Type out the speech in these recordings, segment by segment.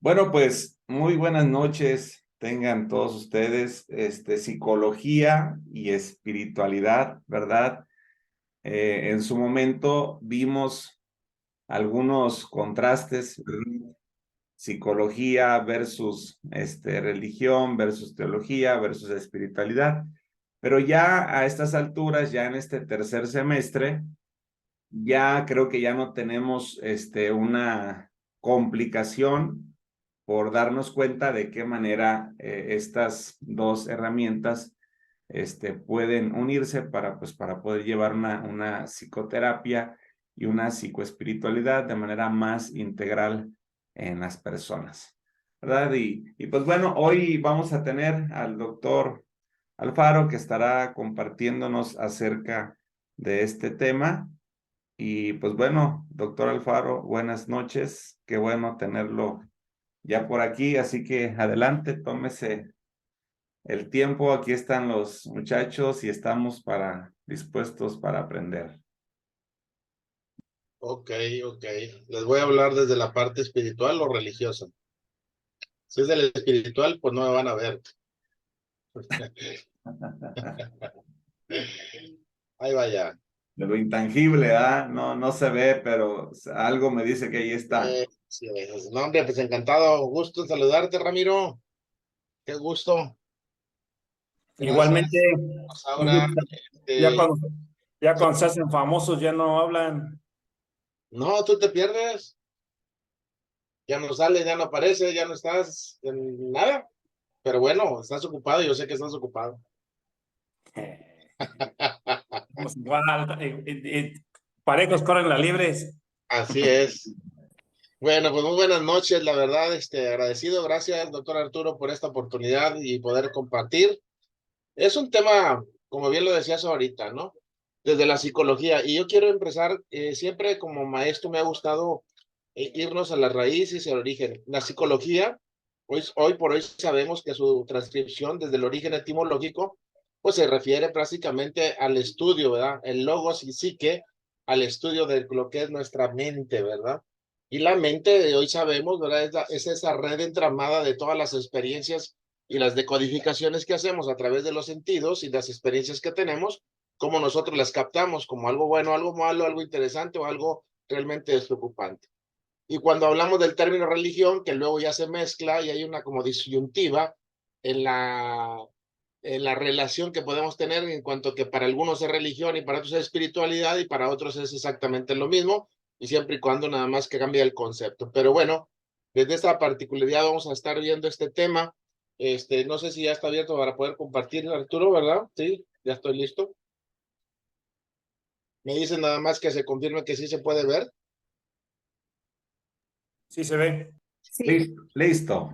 Bueno, pues muy buenas noches tengan todos ustedes. Psicología y espiritualidad, ¿verdad? En su momento vimos algunos contrastes, ¿verdad? Psicología versus religión, versus teología, versus espiritualidad. Pero ya a estas alturas, ya en este tercer semestre, ya creo que ya no tenemos una complicación por darnos cuenta de qué manera estas dos herramientas pueden unirse para poder llevar una psicoterapia y una psicoespiritualidad de manera más integral en las personas, ¿verdad? Y pues bueno, hoy vamos a tener al doctor Alfaro que estará compartiéndonos acerca de este tema. Y pues bueno, doctor Alfaro, buenas noches. Qué bueno tenerlo ya por aquí. Así que adelante, tómese el tiempo. Aquí están los muchachos y estamos dispuestos para aprender. Ok. Les voy a hablar desde la parte espiritual o religiosa. Si es del espiritual, pues no me van a ver. Ahí vaya. De lo intangible, ¿ah? No, no se ve, pero algo me dice que ahí está. Sí, no, hombre, pues encantado. Gusto en saludarte, Ramiro. Qué gusto. Igualmente, Gracias. Pues un ahora, gusto. Ya cuando, ya cuando se hacen famosos ya no hablan. no, tú te pierdes. Ya no sale, ya no aparece, ya no estás en nada. Pero bueno, estás ocupado, yo sé que estás ocupado. Somos igual, parejos corren las libres. Así es. Bueno, pues muy buenas noches, la verdad, agradecido, gracias, doctor Arturo, por esta oportunidad y poder compartir. Es un tema, como bien lo decías ahorita, ¿no? Desde la psicología, y yo quiero empezar, siempre como maestro me ha gustado irnos a las raíces y al origen. La psicología, hoy por hoy sabemos que su transcripción desde el origen etimológico, pues se refiere prácticamente al estudio, ¿verdad? El logos y psique, al estudio de lo que es nuestra mente, ¿verdad? Y la mente de hoy sabemos, ¿verdad? Es esa red entramada de todas las experiencias y las decodificaciones que hacemos a través de los sentidos y las experiencias que tenemos, cómo nosotros las captamos como algo bueno, algo malo, algo interesante o algo realmente preocupante. Y cuando hablamos del término religión, que luego ya se mezcla y hay una como disyuntiva en la relación que podemos tener en cuanto que para algunos es religión y para otros es espiritualidad y para otros es exactamente lo mismo, y siempre y cuando nada más que cambie el concepto. Pero bueno, desde esta particularidad vamos a estar viendo este tema. No sé si ya está abierto para poder compartir, Arturo, ¿verdad? Sí, ya estoy listo. Me dicen nada más que se confirme que sí se puede ver. Sí se ve. Sí. Listo.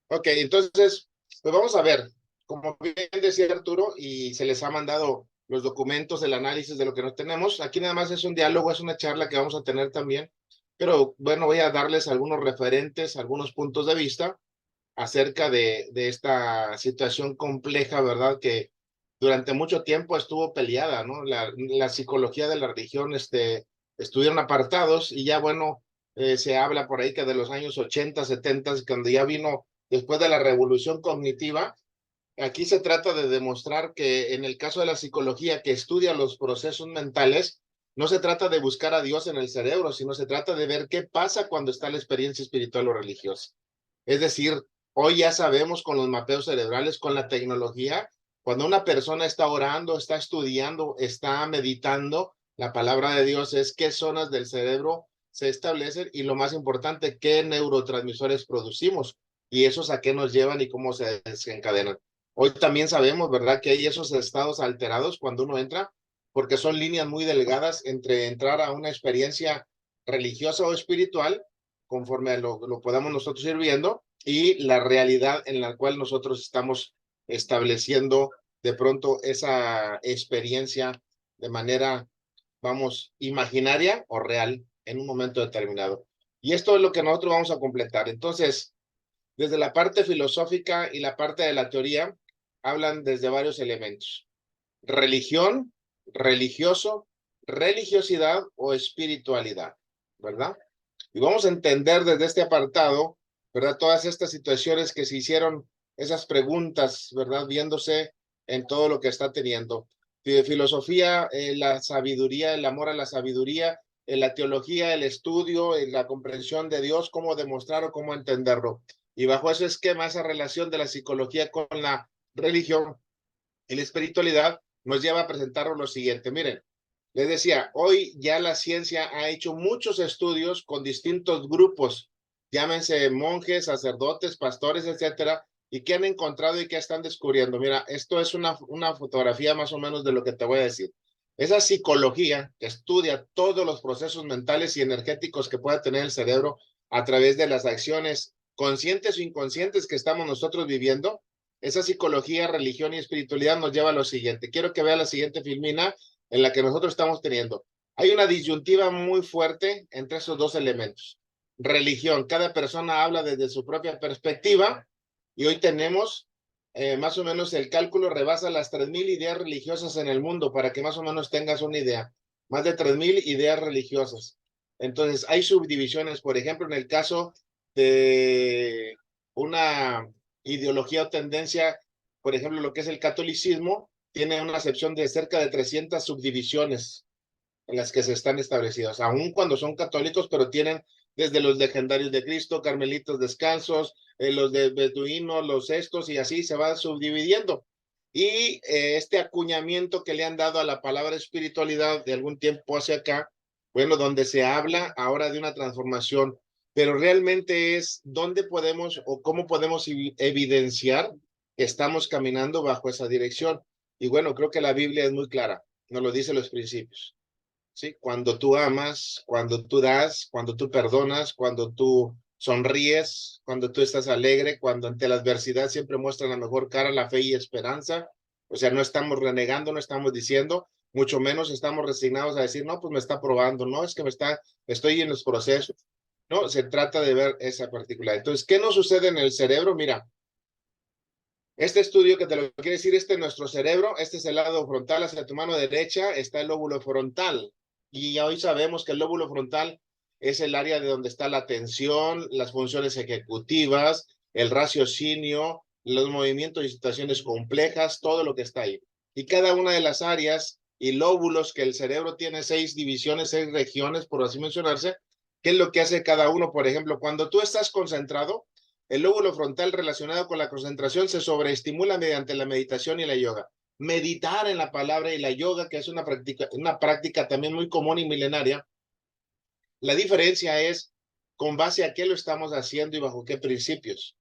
Ok, entonces, pues vamos a ver, como bien decía Arturo, y se les ha mandado los documentos, el análisis de lo que nos tenemos. Aquí nada más es un diálogo, es una charla que vamos a tener también, pero bueno, voy a darles algunos referentes, algunos puntos de vista acerca de esta situación compleja, ¿verdad? Que durante mucho tiempo estuvo peleada, ¿no? La psicología de la religión, estuvieron apartados y ya, bueno, se habla por ahí que de los años 80, 70, cuando ya vino después de la revolución cognitiva, aquí se trata de demostrar que en el caso de la psicología que estudia los procesos mentales, no se trata de buscar a Dios en el cerebro, sino se trata de ver qué pasa cuando está la experiencia espiritual o religiosa. Es decir, hoy ya sabemos con los mapeos cerebrales, con la tecnología, cuando una persona está orando, está estudiando, está meditando, la palabra de Dios es qué zonas del cerebro se establecen y lo más importante, qué neurotransmisores producimos y esos a qué nos llevan y cómo se desencadenan. Hoy también sabemos, ¿verdad?, que hay esos estados alterados cuando uno entra, porque son líneas muy delgadas entre entrar a una experiencia religiosa o espiritual, conforme a lo podamos nosotros ir viendo, y la realidad en la cual nosotros estamos estableciendo de pronto esa experiencia de manera, vamos, imaginaria o real en un momento determinado. Y esto es lo que nosotros vamos a completar. Entonces, desde la parte filosófica y la parte de la teoría, hablan desde varios elementos. Religión, religioso, religiosidad o espiritualidad, ¿verdad? Y vamos a entender desde este apartado ¿verdad? Todas estas situaciones que se hicieron, esas preguntas, ¿verdad? Viéndose en todo lo que está teniendo. Filosofía, la sabiduría, el amor a la sabiduría, la teología, el estudio, la comprensión de Dios, cómo demostrar o cómo entenderlo. Y bajo ese esquema, esa relación de la psicología con la religión y la espiritualidad nos lleva a presentarnos lo siguiente. Miren, les decía, hoy ya la ciencia ha hecho muchos estudios con distintos grupos, llámense monjes, sacerdotes, pastores, etcétera, y qué han encontrado y qué están descubriendo. Mira, esto es una fotografía más o menos de lo que te voy a decir. Esa psicología que estudia todos los procesos mentales y energéticos que pueda tener el cerebro a través de las acciones conscientes o inconscientes que estamos nosotros viviendo, esa psicología, religión y espiritualidad nos lleva a lo siguiente. Quiero que vea la siguiente filmina en la que nosotros estamos teniendo. Hay una disyuntiva muy fuerte entre esos dos elementos. Religión, cada persona habla desde su propia perspectiva y hoy tenemos más o menos el cálculo rebasa las 3,000 ideas religiosas en el mundo, para que más o menos tengas una idea. Más de 3,000 ideas religiosas. Entonces, hay subdivisiones, por ejemplo, en el caso de una ideología o tendencia, por ejemplo, lo que es el catolicismo, tiene una sección de cerca de 300 subdivisiones en las que se están establecidos, aun cuando son católicos, pero tienen desde los legendarios de Cristo, carmelitos descalzos, los de beduinos, los estos, y así se va subdividiendo. Y este acuñamiento que le han dado a la palabra espiritualidad de algún tiempo hacia acá, bueno, donde se habla ahora de una transformación, pero realmente es dónde podemos o cómo podemos evidenciar que estamos caminando bajo esa dirección. Y bueno, creo que la Biblia es muy clara, nos lo dice los principios. ¿Sí? Cuando tú amas, cuando tú das, cuando tú perdonas, cuando tú sonríes, cuando tú estás alegre, cuando ante la adversidad siempre muestra la mejor cara, la fe y esperanza. O sea, no estamos renegando, no estamos diciendo, mucho menos estamos resignados a decir, no, pues me está probando, no, es que estoy en los procesos. No, se trata de ver esa particular. Entonces, ¿qué nos sucede en el cerebro? Mira, este estudio que te lo quiere decir, este es nuestro cerebro, este es el lado frontal, hacia tu mano derecha está el lóbulo frontal. Y hoy sabemos que el lóbulo frontal es el área de donde está la atención, las funciones ejecutivas, el raciocinio, los movimientos y situaciones complejas, todo lo que está ahí. Y cada una de las áreas y lóbulos que el cerebro tiene 6 divisiones, 6 regiones, por así mencionarse, ¿qué es lo que hace cada uno? Por ejemplo, cuando tú estás concentrado, el lóbulo frontal relacionado con la concentración se sobreestimula mediante la meditación y la yoga. Meditar en la palabra y la yoga, que es una práctica también muy común y milenaria. La diferencia es con base a qué lo estamos haciendo y bajo qué principios.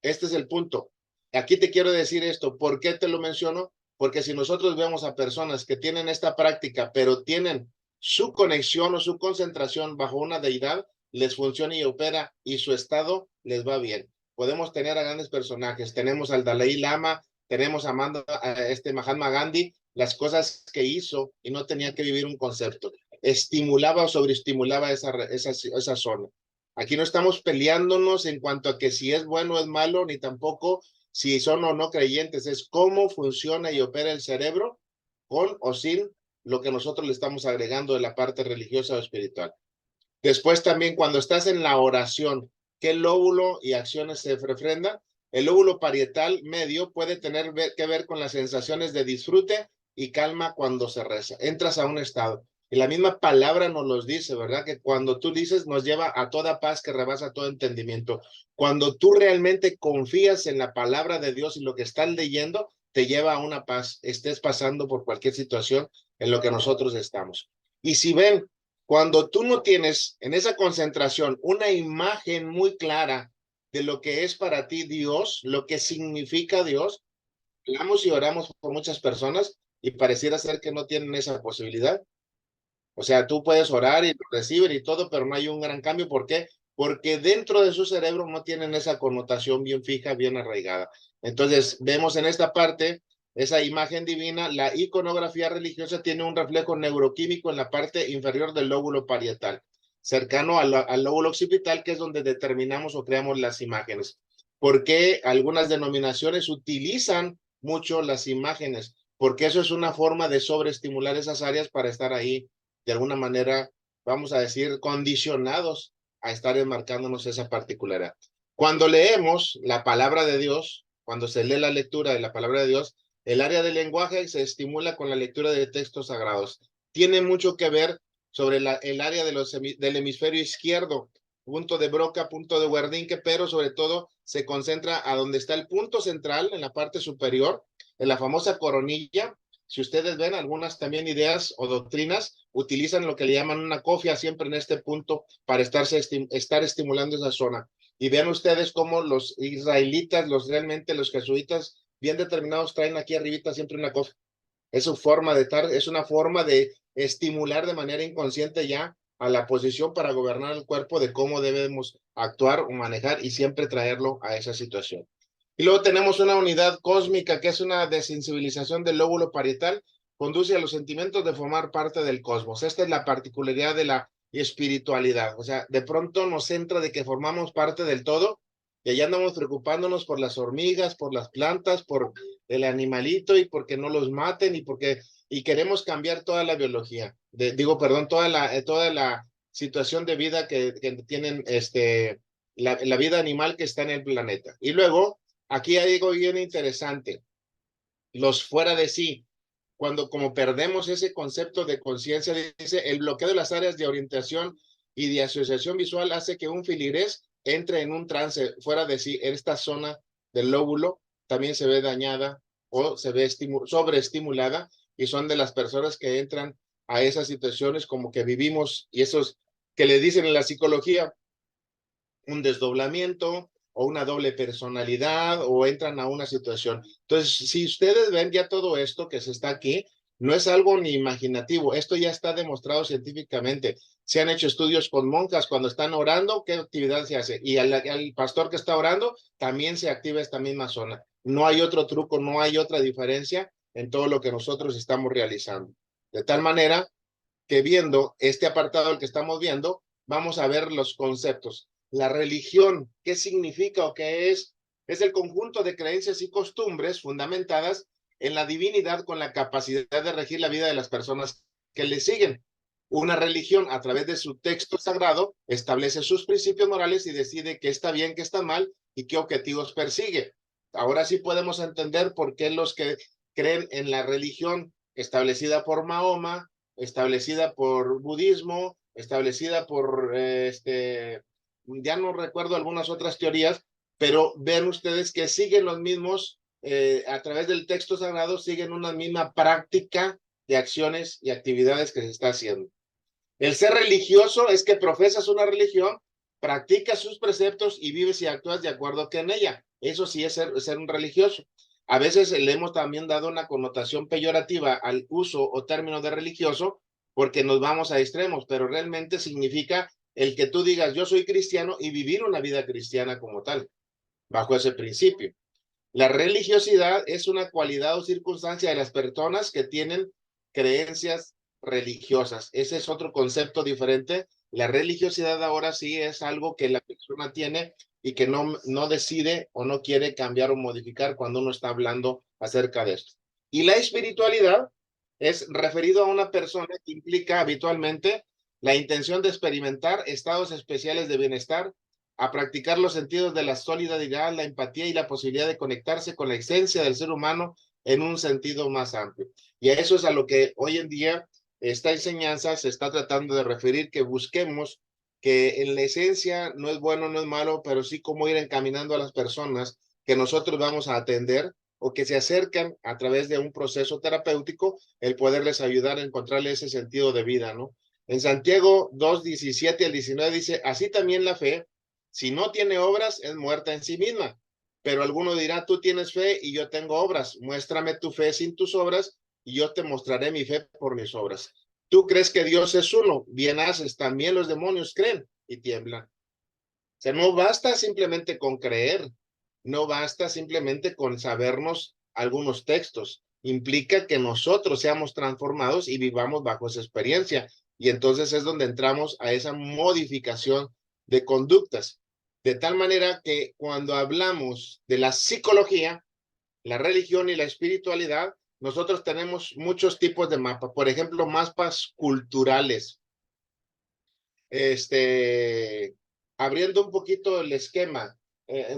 Este es el punto. Aquí te quiero decir esto. ¿Por qué te lo menciono? Porque si nosotros vemos a personas que tienen esta práctica, pero tienen su conexión o su concentración bajo una deidad, les funciona y opera y su estado les va bien. Podemos tener a grandes personajes. Tenemos al Dalai Lama, tenemos a Mahatma Gandhi, las cosas que hizo y no tenía que vivir un concepto. Estimulaba o sobreestimulaba esa zona. Aquí no estamos peleándonos en cuanto a que si es bueno o es malo, ni tampoco si son o no creyentes. Es cómo funciona y opera el cerebro con o sin lo que nosotros le estamos agregando de la parte religiosa o espiritual. Después también cuando estás en la oración, ¿qué lóbulo y acciones se refrendan? El lóbulo parietal medio puede tener que ver con las sensaciones de disfrute y calma cuando se reza. Entras a un estado. Y la misma palabra nos los dice, ¿verdad? Que cuando tú dices nos lleva a toda paz que rebasa todo entendimiento. Cuando tú realmente confías en la palabra de Dios y lo que estás leyendo, te lleva a una paz, estés pasando por cualquier situación en lo que nosotros estamos. Y si ven, cuando tú no tienes en esa concentración una imagen muy clara de lo que es para ti Dios, lo que significa Dios, hablamos y oramos por muchas personas y pareciera ser que no tienen esa posibilidad. O sea, tú puedes orar y recibir y todo, pero no hay un gran cambio. ¿Por qué? Porque dentro de su cerebro no tienen esa connotación bien fija, bien arraigada. Entonces, vemos en esta parte esa imagen divina. La iconografía religiosa tiene un reflejo neuroquímico en la parte inferior del lóbulo parietal, cercano al lóbulo occipital, que es donde determinamos o creamos las imágenes. ¿Por qué algunas denominaciones utilizan mucho las imágenes? Porque eso es una forma de sobreestimular esas áreas para estar ahí de alguna manera, vamos a decir, condicionados a estar enmarcándonos esa particularidad. Cuando leemos la palabra de Dios, cuando se lee la lectura de la palabra de Dios, el área del lenguaje se estimula con la lectura de textos sagrados. Tiene mucho que ver sobre el área del hemisferio izquierdo, punto de Broca, punto de Wernicke, pero sobre todo se concentra a donde está el punto central, en la parte superior, en la famosa coronilla. Si ustedes ven, algunas también ideas o doctrinas utilizan lo que le llaman una cofia siempre en este punto para estar estimulando esa zona. Y vean ustedes cómo los israelitas, realmente los jesuitas bien determinados traen aquí arribita siempre una cofia. Es su forma de estar, es una forma de estimular de manera inconsciente ya a la posición para gobernar el cuerpo de cómo debemos actuar o manejar y siempre traerlo a esa situación. Y luego tenemos una unidad cósmica que es una desensibilización del lóbulo parietal, conduce a los sentimientos de formar parte del cosmos. Esta es la particularidad de la espiritualidad. O sea, de pronto nos entra de que formamos parte del todo y allá andamos preocupándonos por las hormigas, por las plantas, por el animalito y porque no los maten y queremos cambiar toda la biología, toda la situación de vida que tienen la vida animal que está en el planeta. Y luego, aquí hay algo bien interesante, los fuera de sí. Cuando como perdemos ese concepto de conciencia, dice, el bloqueo de las áreas de orientación y de asociación visual hace que un filigrés entre en un trance fuera de sí. En esta zona del lóbulo también se ve dañada o se ve sobreestimulada y son de las personas que entran a esas situaciones como que vivimos y esos que le dicen en la psicología un desdoblamiento o una doble personalidad o entran a una situación. Entonces, si ustedes ven ya todo esto que se está aquí, no es algo ni imaginativo, esto ya está demostrado científicamente. Se han hecho estudios con monjas cuando están orando, qué actividad se hace. Y al pastor que está orando, también se activa esta misma zona. No hay otro truco, no hay otra diferencia en todo lo que nosotros estamos realizando. De tal manera que viendo este apartado el que estamos viendo, vamos a ver los conceptos. La religión, ¿qué significa o qué es? Es el conjunto de creencias y costumbres fundamentadas en la divinidad con la capacidad de regir la vida de las personas que le siguen. Una religión, a través de su texto sagrado, establece sus principios morales y decide qué está bien, qué está mal y qué objetivos persigue. Ahora sí podemos entender por qué los que creen en la religión establecida por Mahoma, establecida por budismo, establecida por, ya no recuerdo algunas otras teorías, pero ven ustedes que siguen los mismos, a través del texto sagrado, siguen una misma práctica de acciones y actividades que se está haciendo. El ser religioso es que profesas una religión, practicas sus preceptos y vives y actúas de acuerdo con ella. Eso sí es ser un religioso. A veces le hemos también dado una connotación peyorativa al uso o término de religioso porque nos vamos a extremos, pero realmente significa el que tú digas yo soy cristiano y vivir una vida cristiana como tal, bajo ese principio. La religiosidad es una cualidad o circunstancia de las personas que tienen creencias religiosas. Ese es otro concepto diferente. La religiosidad ahora sí es algo que la persona tiene y que no decide o no quiere cambiar o modificar cuando uno está hablando acerca de esto. Y la espiritualidad es referido a una persona que implica habitualmente la intención de experimentar estados especiales de bienestar, a practicar los sentidos de la solidaridad, la empatía y la posibilidad de conectarse con la esencia del ser humano en un sentido más amplio. Y a eso es a lo que hoy en día esta enseñanza se está tratando de referir, que busquemos que en la esencia no es bueno, no es malo, pero sí cómo ir encaminando a las personas que nosotros vamos a atender o que se acercan a través de un proceso terapéutico, el poderles ayudar a encontrarle ese sentido de vida, ¿no? En Santiago 2:17 al 19 dice, así también la fe, si no tiene obras, es muerta en sí misma. Pero alguno dirá, tú tienes fe y yo tengo obras. Muéstrame tu fe sin tus obras y yo te mostraré mi fe por mis obras. Tú crees que Dios es uno, bien haces, también los demonios creen y tiemblan. O sea, no basta simplemente con creer, no basta simplemente con sabernos algunos textos. Implica que nosotros seamos transformados y vivamos bajo esa experiencia. Y entonces es donde entramos a esa modificación de conductas. De tal manera que cuando hablamos de la psicología, la religión y la espiritualidad, nosotros tenemos muchos tipos de mapas. Por ejemplo, mapas culturales. Abriendo un poquito el esquema,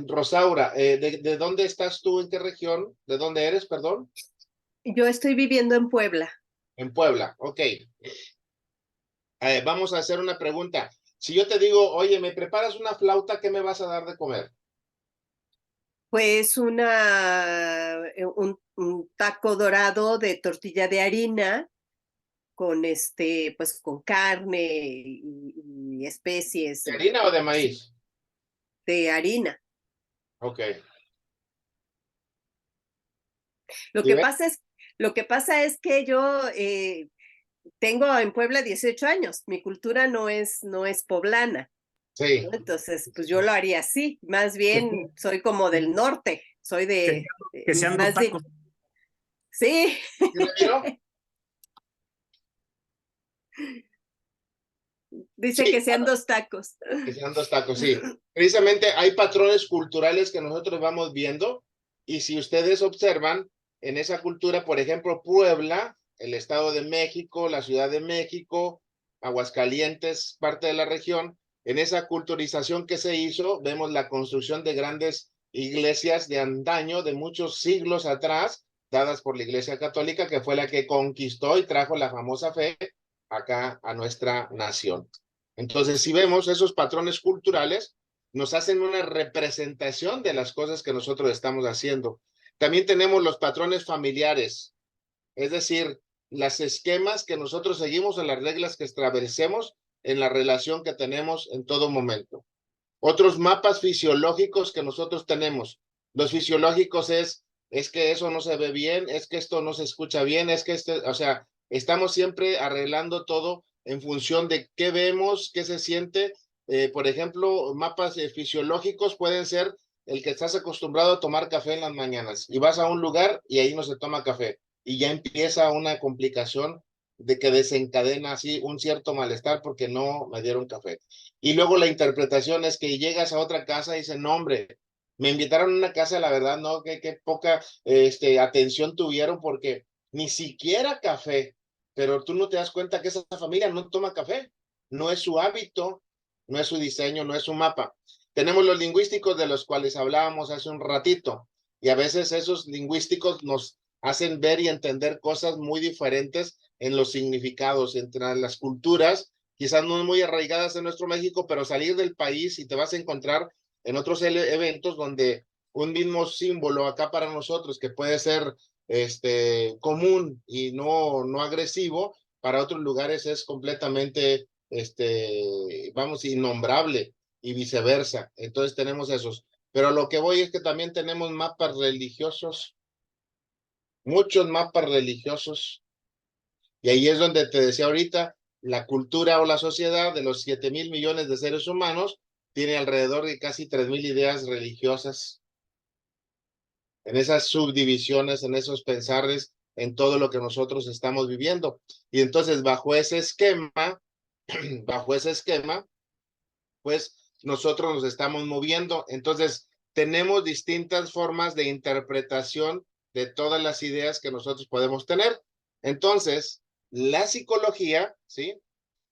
Rosaura, ¿de dónde estás tú? ¿En qué región? ¿De dónde eres, perdón? Yo estoy viviendo en Puebla. En Puebla, ok. Vamos a hacer una pregunta. Si yo te digo, oye, ¿me preparas una flauta? ¿Qué me vas a dar de comer? Pues un taco dorado de tortilla de harina con pues con carne y especies ¿De harina o de maíz? de harina. Ok. Lo ¿Y que ves? pasa es que yo tengo en Puebla 18 años. Mi cultura no es poblana, Sí. ¿no? Entonces, pues yo lo haría así. Más bien soy como del norte. Soy de Que sean dos más de tacos. sí. ¿Sí, Ramiro? Dice Sí, que sean dos tacos. que sean dos tacos, sí. Precisamente hay patrones culturales que nosotros vamos viendo y si ustedes observan en esa cultura, por ejemplo, Puebla, el Estado de México, la Ciudad de México, Aguascalientes, parte de la región, en esa culturización que se hizo, vemos la construcción de grandes iglesias de antaño, de muchos siglos atrás, dadas por la Iglesia Católica, que fue la que conquistó y trajo la famosa fe acá a nuestra nación. Entonces, si vemos esos patrones culturales, nos hacen una representación de las cosas que nosotros estamos haciendo. También tenemos los patrones familiares, es decir, las esquemas que nosotros seguimos, en las reglas que establecemos en la relación que tenemos en todo momento. Otros mapas fisiológicos que nosotros tenemos. Los fisiológicos es que eso no se ve bien, es que esto no se escucha bien, es que o sea, estamos siempre arreglando todo en función de qué vemos, qué se siente. Por ejemplo, mapas fisiológicos pueden ser el que estás acostumbrado a tomar café en las mañanas y vas a un lugar y ahí no se toma café y ya empieza una complicación de que desencadena así un cierto malestar porque no me dieron café. Y luego la interpretación es que llegas a otra casa y dicen, no, hombre, me invitaron a una casa, la verdad, no, qué poca atención tuvieron porque ni siquiera café, pero tú no te das cuenta que esa familia no toma café, no es su hábito, no es su diseño, no es su mapa. Tenemos los lingüísticos de los cuales hablábamos hace un ratito y a veces esos lingüísticos nos hacen ver y entender cosas muy diferentes en los significados entre las culturas, quizás no muy arraigadas en nuestro México, pero salir del país y te vas a encontrar en otros eventos donde un mismo símbolo acá para nosotros que puede ser común y no agresivo, para otros lugares es completamente, vamos, innombrable y viceversa. Entonces tenemos esos. Pero lo que voy es que también tenemos mapas religiosos, muchos mapas religiosos. Y ahí es donde te decía ahorita, la cultura o la sociedad de los 7.000 millones de seres humanos tiene alrededor de casi 3.000 ideas religiosas en esas subdivisiones, en esos pensares, en todo lo que nosotros estamos viviendo. Y entonces bajo ese esquema, bajo ese esquema, pues nosotros nos estamos moviendo. Entonces tenemos distintas formas de interpretación de todas las ideas que nosotros podemos tener. Entonces, la psicología, ¿sí?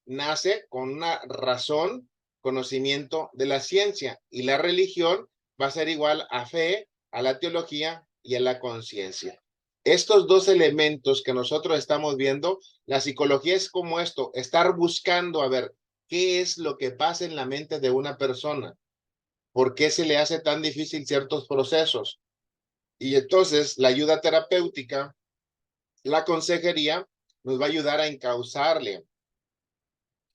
Nace con una razón, conocimiento de la ciencia, y la religión va a ser igual a fe, a la teología y a la conciencia. Estos dos elementos que nosotros estamos viendo, la psicología es como esto, estar buscando a ver qué es lo que pasa en la mente de una persona, por qué se le hace tan difícil ciertos procesos. Y entonces la ayuda terapéutica, la consejería, nos va a ayudar a encauzarle,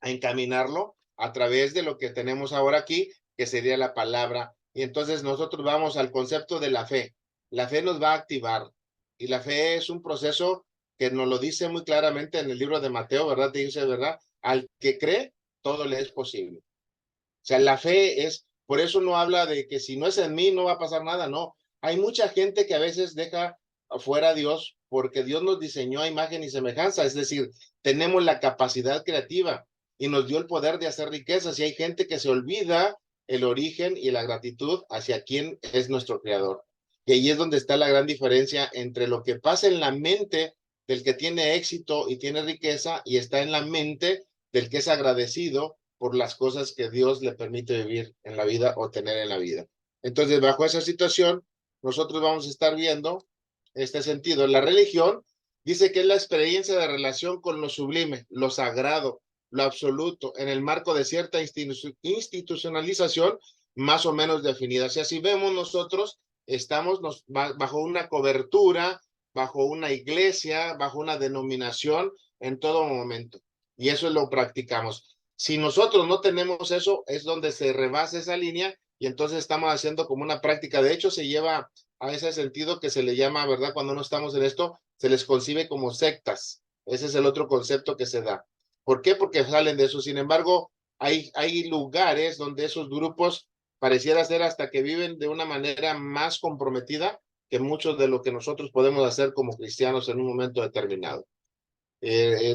a encaminarlo a través de lo que tenemos ahora aquí, que sería la palabra. Y entonces nosotros vamos al concepto de la fe. La fe nos va a activar y la fe es un proceso que nos lo dice muy claramente en el libro de Mateo, ¿verdad? Te dice, ¿verdad? Al que cree, todo le es posible. O sea, la fe es, por eso no habla de que si no es en mí no va a pasar nada, no. Hay mucha gente que a veces deja afuera a Dios porque Dios nos diseñó a imagen y semejanza, es decir, tenemos la capacidad creativa y nos dio el poder de hacer riquezas y hay gente que se olvida el origen y la gratitud hacia quien es nuestro creador. Y ahí es donde está la gran diferencia entre lo que pasa en la mente del que tiene éxito y tiene riqueza y está en la mente del que es agradecido por las cosas que Dios le permite vivir en la vida o tener en la vida. Entonces, bajo esa situación, nosotros vamos a estar viendo este sentido. La religión dice que es la experiencia de relación con lo sublime, lo sagrado, lo absoluto, en el marco de cierta institucionalización más o menos definida. O sea, si vemos nosotros, estamos bajo una cobertura, bajo una iglesia, bajo una denominación en todo momento. Y eso lo practicamos. Si nosotros no tenemos eso, es donde se rebasa esa línea y entonces estamos haciendo como una práctica. De hecho, se lleva a ese sentido que se le llama, ¿verdad? Cuando no estamos en esto, se les concibe como sectas. Ese es el otro concepto que se da. ¿Por qué? Porque salen de eso. Sin embargo, hay lugares donde esos grupos pareciera ser hasta que viven de una manera más comprometida que muchos de lo que nosotros podemos hacer como cristianos en un momento determinado.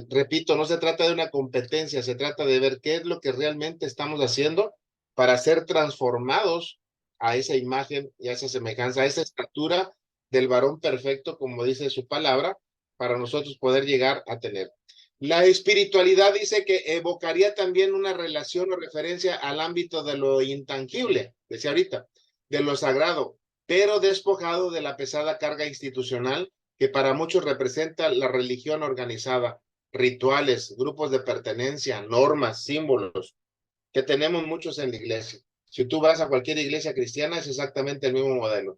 Repito, no se trata de una competencia, se trata de ver qué es lo que realmente estamos haciendo para ser transformados a esa imagen y a esa semejanza, a esa estatura del varón perfecto, como dice su palabra, para nosotros poder llegar a tener. La espiritualidad dice que evocaría también una relación o referencia al ámbito de lo intangible, decía ahorita, de lo sagrado, pero despojado de la pesada carga institucional que para muchos representa la religión organizada, rituales, grupos de pertenencia, normas, símbolos, que tenemos muchos en la iglesia. Si tú vas a cualquier iglesia cristiana, es exactamente el mismo modelo.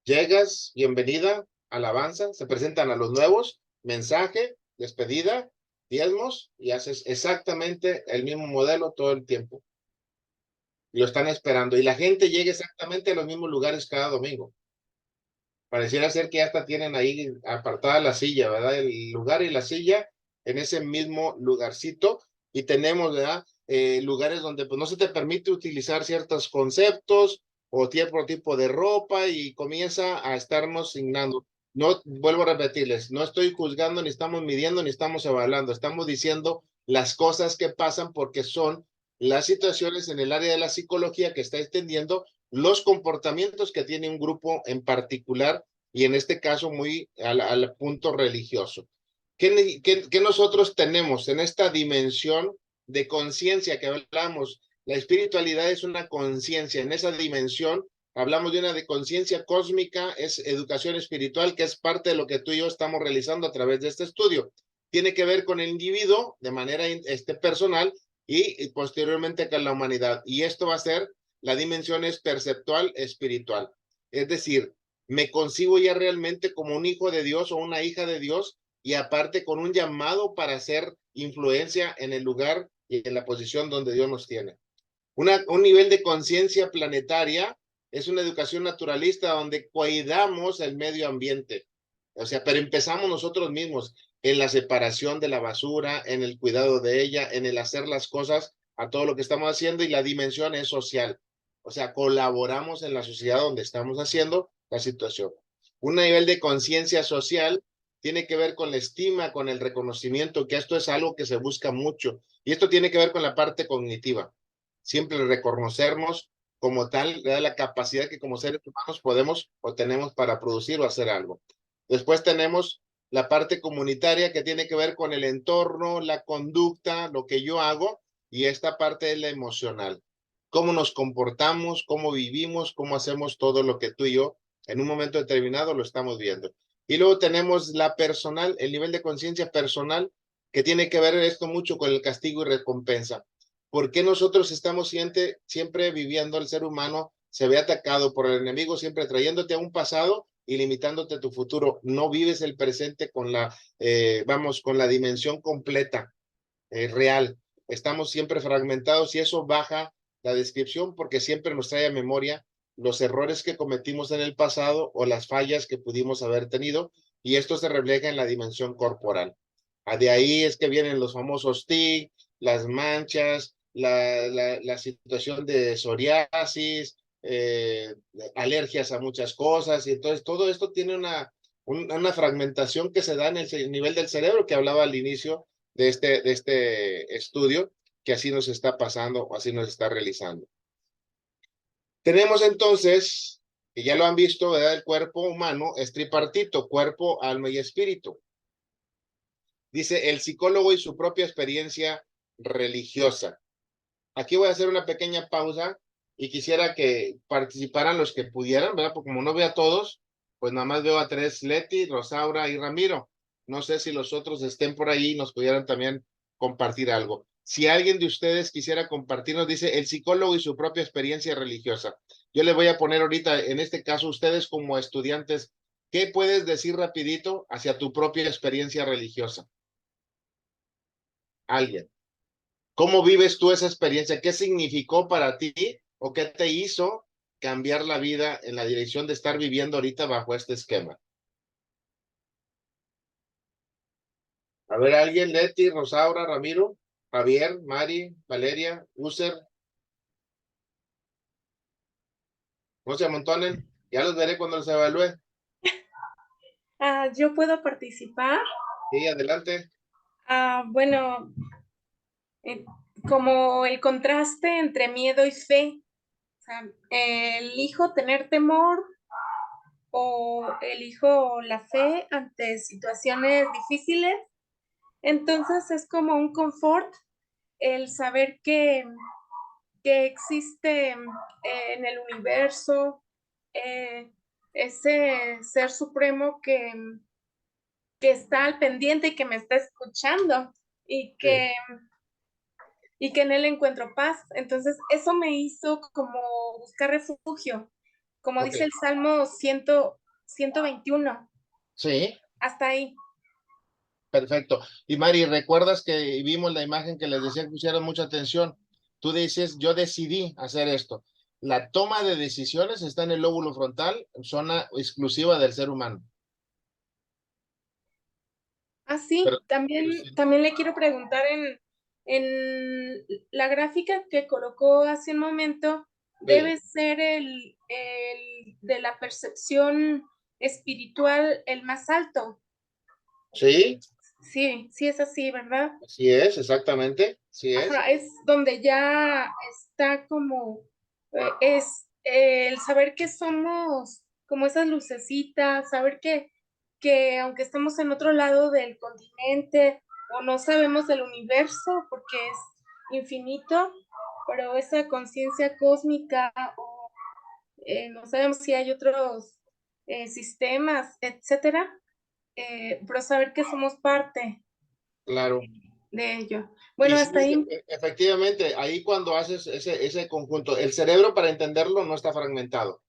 Llegas, bienvenida, alabanza, se presentan a los nuevos, mensaje, despedida, diezmos, y haces exactamente el mismo modelo todo el tiempo. Y lo están esperando. Y la gente llega exactamente a los mismos lugares cada domingo. Pareciera ser que hasta tienen ahí apartada la silla, ¿verdad? El lugar y la silla en ese mismo lugarcito. Y tenemos, ¿verdad? Lugares donde pues, no se te permite utilizar ciertos conceptos o tipo de ropa y comienza a estarnos signando. No, vuelvo a repetirles, no estoy juzgando, ni estamos midiendo, ni estamos evaluando. Estamos diciendo las cosas que pasan porque son las situaciones en el área de la psicología que está extendiendo los comportamientos que tiene un grupo en particular y en este caso muy al punto religioso. ¿Qué nosotros tenemos en esta dimensión de conciencia que hablamos? La espiritualidad es una conciencia. En esa dimensión hablamos de una de conciencia cósmica, es educación espiritual, que es parte de lo que tú y yo estamos realizando a través de este estudio. Tiene que ver con el individuo de manera personal y posteriormente con la humanidad. Y esto va a ser la dimensión es perceptual espiritual. Es decir, me concibo ya realmente como un hijo de Dios o una hija de Dios y aparte con un llamado para hacer influencia en el lugar y en la posición donde Dios nos tiene. Un nivel de conciencia planetaria es una educación naturalista donde cuidamos el medio ambiente. O sea, pero empezamos nosotros mismos en la separación de la basura, en el cuidado de ella, en el hacer las cosas a todo lo que estamos haciendo y la dimensión es social. O sea, colaboramos en la sociedad donde estamos haciendo la situación. Un nivel de conciencia social tiene que ver con la estima, con el reconocimiento, que esto es algo que se busca mucho. Y esto tiene que ver con la parte cognitiva. Siempre reconocernos como tal, le da la capacidad que como seres humanos podemos o tenemos para producir o hacer algo. Después tenemos la parte comunitaria que tiene que ver con el entorno, la conducta, lo que yo hago, y esta parte es la emocional. Cómo nos comportamos, cómo vivimos, cómo hacemos todo lo que tú y yo en un momento determinado lo estamos viendo. Y luego tenemos la personal, el nivel de conciencia personal, que tiene que ver esto mucho con el castigo y recompensa. ¿Por qué nosotros estamos siempre viviendo, el ser humano se ve atacado por el enemigo, siempre trayéndote a un pasado y limitándote tu futuro? No vives el presente con con la dimensión completa, real. Estamos siempre fragmentados y eso baja la descripción porque siempre nos trae a memoria los errores que cometimos en el pasado o las fallas que pudimos haber tenido y esto se refleja en la dimensión corporal. De ahí es que vienen los famosos TIC, las manchas, la situación de psoriasis, alergias a muchas cosas, y entonces todo esto tiene una fragmentación que se da en el nivel del cerebro que hablaba al inicio de este estudio, que así nos está pasando o así nos está realizando. Tenemos entonces, que ya lo han visto, ¿verdad? El cuerpo humano es tripartito, cuerpo, alma y espíritu. Dice el psicólogo y su propia experiencia religiosa. Aquí voy a hacer una pequeña pausa y quisiera que participaran los que pudieran, ¿verdad? Porque como no veo a todos, pues nada más veo a tres, Leti, Rosaura y Ramiro. No sé si los otros estén por ahí y nos pudieran también compartir algo. Si alguien de ustedes quisiera compartirnos, dice el psicólogo y su propia experiencia religiosa. Yo le voy a poner ahorita, en este caso, ustedes como estudiantes, ¿qué puedes decir rapidito hacia tu propia experiencia religiosa? Alguien. ¿Cómo vives tú esa experiencia? ¿Qué significó para ti o qué te hizo cambiar la vida en la dirección de estar viviendo ahorita bajo este esquema? A ver, alguien, Leti, Rosaura, Ramiro, Javier, Mari, Valeria, User, no se amontonen, ya los veré cuando los evalúe. Yo puedo participar. Sí, adelante. Bueno, como el contraste entre miedo y fe. O sea, elijo tener temor o elijo la fe ante situaciones difíciles. Entonces es como un confort el saber que existe en el universo ese ser supremo que está al pendiente y que me está escuchando y que, y que en él encuentro paz. Entonces, eso me hizo como buscar refugio, como Ok. dice el Salmo 121, Sí, hasta ahí. perfecto. Y Mari, ¿recuerdas que vimos la imagen que les decía que pusieran mucha atención? Tú dices, yo decidí hacer esto. La toma de decisiones está en el lóbulo frontal, zona exclusiva del ser humano. Sí, Pero, también le quiero preguntar en la gráfica que colocó hace un momento, debe ser el de la percepción espiritual el más alto. sí, Sí, sí es así, ¿verdad? así es, exactamente, sí es. Ajá, es donde ya está como, es el saber que somos como esas lucecitas, saber que aunque estemos en otro lado del continente o no sabemos del universo porque es infinito, pero esa conciencia cósmica o no sabemos si hay otros sistemas, etcétera, pero saber que somos parte Claro. de ello. Y Bueno, sí, hasta ahí. efectivamente, ahí cuando haces ese conjunto, el cerebro para entenderlo no está fragmentado.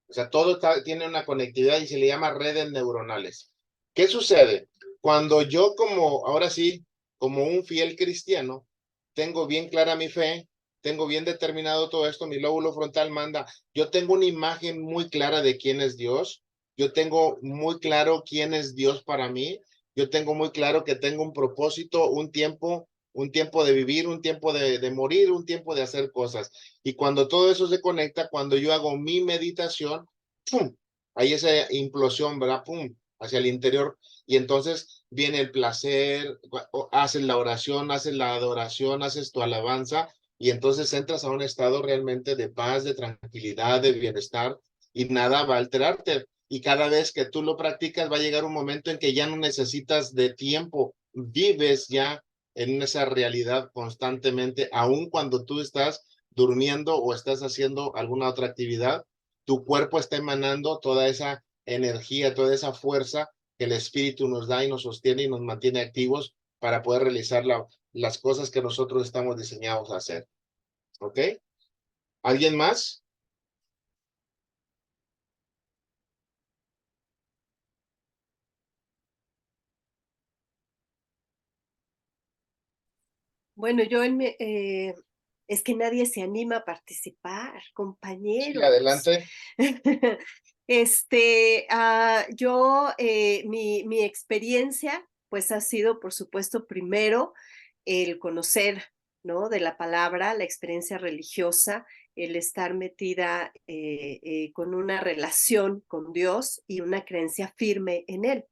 O sea, todo tiene una conectividad y se le llama redes neuronales. ¿Qué sucede? Cuando yo como, ahora sí, como un fiel cristiano, tengo bien clara mi fe, tengo bien determinado todo esto, mi lóbulo frontal manda, yo tengo una imagen muy clara de quién es Dios, yo tengo muy claro quién es Dios para mí, yo tengo muy claro que tengo un propósito, un tiempo de vivir, un tiempo de morir, un tiempo de hacer cosas. Y cuando todo eso se conecta, cuando yo hago mi meditación, ¡pum! Hay esa implosión, ¿verdad? ¡Pum! Hacia el interior. Y entonces viene el placer, haces la oración, haces la adoración, haces tu alabanza, y entonces entras a un estado realmente de paz, de tranquilidad, de bienestar, y nada va a alterarte. Y cada vez que tú lo practicas, va a llegar un momento en que ya no necesitas de tiempo, vives ya en esa realidad constantemente, aun cuando tú estás durmiendo o estás haciendo alguna otra actividad, tu cuerpo está emanando toda esa energía, toda esa fuerza que el espíritu nos da y nos sostiene y nos mantiene activos para poder realizar las cosas que nosotros estamos diseñados a hacer. ¿Ok? ¿Alguien más? Bueno, es que nadie se anima a participar, Sí, compañeros. adelante. Mi experiencia, pues ha sido, por supuesto, primero el conocer, ¿no? De la palabra, la experiencia religiosa, el estar metida con una relación con Dios y una creencia firme en Él.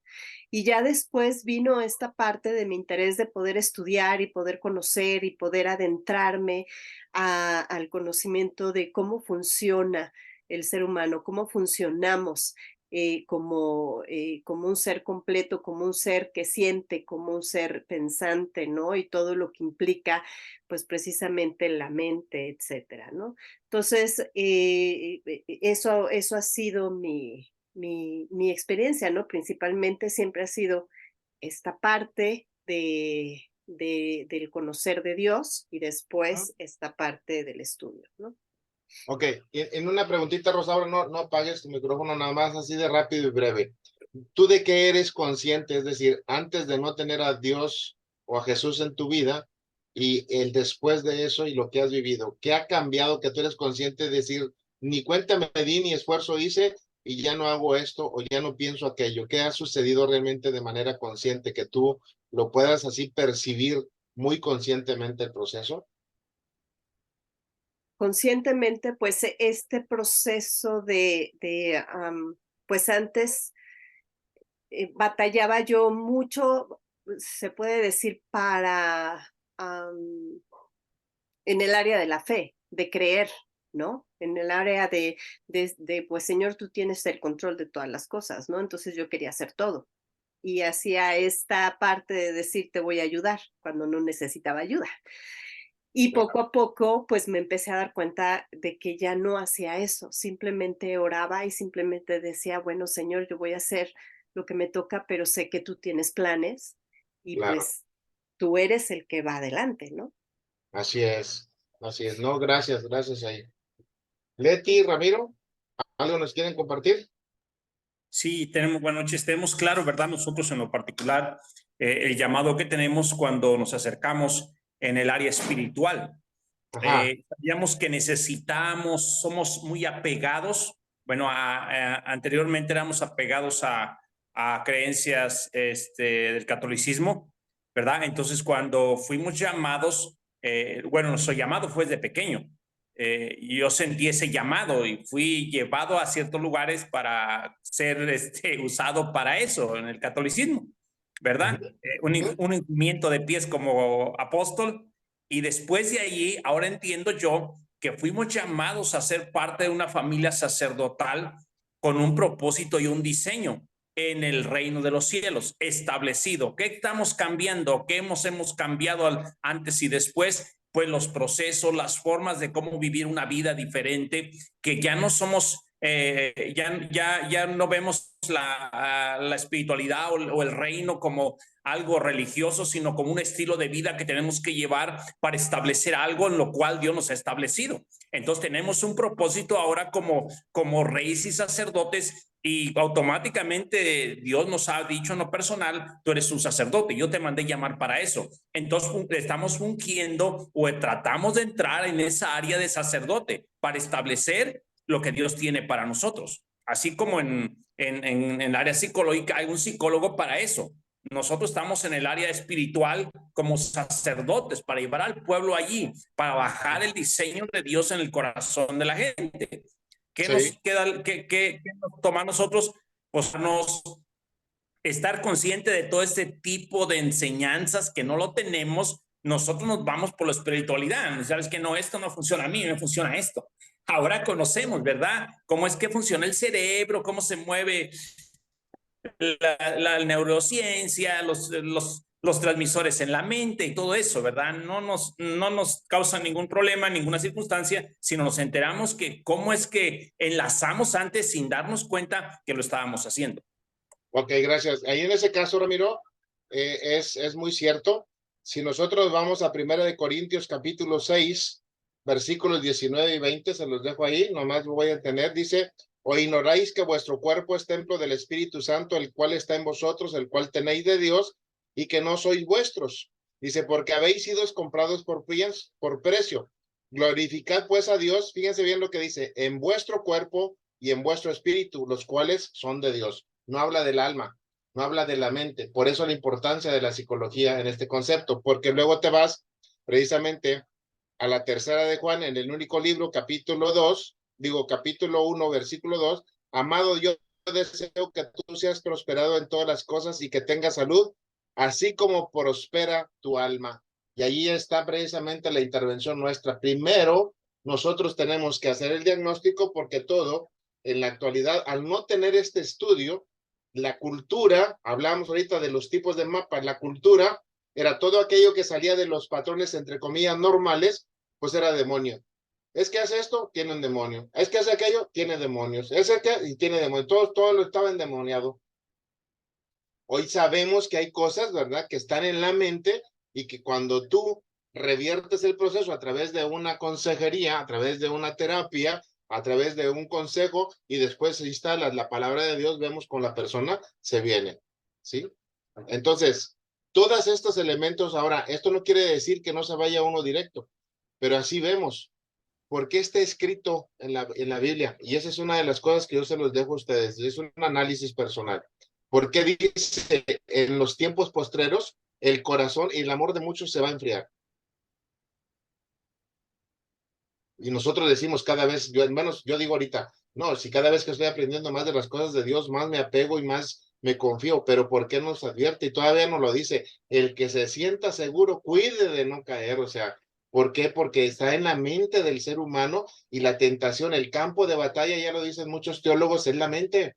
Y ya después vino esta parte de mi interés de poder estudiar y poder conocer y poder adentrarme al conocimiento de cómo funciona el ser humano, cómo funcionamos como un ser completo, como un ser que siente, como un ser pensante, ¿no? Y todo lo que implica, pues precisamente la mente, etcétera, ¿no? Entonces, eso ha sido mi experiencia, ¿no? Principalmente siempre ha sido esta parte del conocer de Dios y después esta parte del estudio, ¿no? Ok, en una preguntita, Rosaura, no apagues tu micrófono, nada más así de rápido y breve. ¿Tú de qué eres consciente? Es decir, antes de no tener a Dios o a Jesús en tu vida y el después de eso y lo que has vivido, ¿qué ha cambiado que tú eres consciente de decir, ni cuenta me di, ni esfuerzo hice y ya no hago esto o ya no pienso aquello? ¿Qué ha sucedido realmente de manera consciente que tú lo puedas así percibir muy conscientemente el proceso? Conscientemente, pues este proceso pues antes batallaba yo mucho, se puede decir, en el área de la fe, de creer, ¿no? En el área pues Señor, tú tienes el control de todas las cosas, ¿no? Entonces yo quería hacer todo. Y hacía esta parte de decir, te voy a ayudar, cuando no necesitaba ayuda. Y poco a poco, pues me empecé a dar cuenta de que ya no hacía eso, simplemente oraba y simplemente decía, bueno, Señor, yo voy a hacer lo que me toca, pero sé que tú tienes planes y Claro. pues tú eres el que va adelante, ¿no? Así es, así es. No, gracias ahí. Leti, Ramiro, ¿algo nos quieren compartir? Sí, buenas noches. Tenemos claro, ¿verdad? Nosotros en lo particular, el llamado que tenemos cuando nos acercamos en el área espiritual. Ajá, Sabíamos que necesitamos, somos muy apegados. Bueno, anteriormente éramos apegados a creencias del catolicismo, ¿verdad? Entonces, cuando fuimos llamados, bueno, nuestro llamado fue desde pequeño. Yo sentí ese llamado y fui llevado a ciertos lugares para ser usado para eso en el catolicismo, ¿verdad? ujú. Un hundimiento de pies como apóstol. Y después de allí, ahora entiendo yo que fuimos llamados a ser parte de una familia sacerdotal con un propósito y un diseño en el reino de los cielos establecido. ¿Qué estamos cambiando? ¿Qué hemos cambiado antes y después? Pues los procesos, las formas de cómo vivir una vida diferente, que ya no somos, ya no vemos la espiritualidad o el reino como algo religioso, sino como un estilo de vida que tenemos que llevar para establecer algo en lo cual Dios nos ha establecido. Entonces tenemos un propósito ahora como reyes y sacerdotes y automáticamente Dios nos ha dicho en lo personal, tú eres un sacerdote, yo te mandé llamar para eso. Entonces estamos fungiendo o tratamos de entrar en esa área de sacerdote para establecer lo que Dios tiene para nosotros. Así como en el área psicológica hay un psicólogo para eso. Nosotros estamos en el área espiritual como sacerdotes para llevar al pueblo allí, para bajar el diseño de Dios en el corazón de la gente. ¿Qué nos Sí, queda? ¿Qué nos toma a nosotros? Pues estar consciente de todo este tipo de enseñanzas que no lo tenemos. Nosotros nos vamos por la espiritualidad. Sabes que no, esto no funciona a mí, me funciona esto. Ahora conocemos, ¿verdad? Cómo es que funciona el cerebro, cómo se mueve la neurociencia, los transmisores en la mente y todo eso, ¿verdad? No nos causa ningún problema, ninguna circunstancia, sino nos enteramos que cómo es que enlazamos antes sin darnos cuenta que lo estábamos haciendo. ok, gracias. Ahí en ese caso, Ramiro, es muy cierto. Si nosotros vamos a 1 Corintios capítulo 6, versículos 19 y 20, se los dejo ahí, nomás lo voy a tener, dice, o ignoráis que vuestro cuerpo es templo del Espíritu Santo, el cual está en vosotros, el cual tenéis de Dios, y que no sois vuestros. Dice, porque habéis sido comprados por precio. Glorificad pues a Dios, fíjense bien lo que dice, en vuestro cuerpo y en vuestro espíritu, los cuales son de Dios. No habla del alma, no habla de la mente. Por eso la importancia de la psicología en este concepto, porque luego te vas precisamente a la tercera de Juan, en el único libro, capítulo 1, versículo 2, amado, yo deseo que tú seas prosperado en todas las cosas y que tengas salud, así como prospera tu alma. Y allí está precisamente la intervención nuestra. Primero, nosotros tenemos que hacer el diagnóstico porque todo en la actualidad, al no tener este estudio, la cultura, hablamos ahorita de los tipos de mapas, la cultura era todo aquello que salía de los patrones, entre comillas, normales, pues era demonio. Es que hace esto, tiene un demonio. Es que hace aquello, tiene demonios. Es que y tiene demonios. Todo lo estaba endemoniado. Hoy sabemos que hay cosas, ¿verdad?, que están en la mente y que cuando tú reviertes el proceso a través de una consejería, a través de una terapia, a través de un consejo y después instalas la palabra de Dios, vemos con la persona se viene, ¿sí? Entonces, todos estos elementos, ahora, esto no quiere decir que no se vaya uno directo, pero así vemos. ¿Por qué está escrito en la Biblia? Y esa es una de las cosas que yo se los dejo a ustedes. Es un análisis personal. ¿Por qué dice en los tiempos postreros el corazón y el amor de muchos se va a enfriar? Y nosotros decimos cada vez, yo al menos yo digo ahorita, no, si cada vez que estoy aprendiendo más de las cosas de Dios, más me apego y más me confío, pero ¿por qué nos advierte? Y todavía nos lo dice, el que se sienta seguro, cuide de no caer, o sea, ¿por qué? Porque está en la mente del ser humano y la tentación, el campo de batalla, ya lo dicen muchos teólogos, es la mente.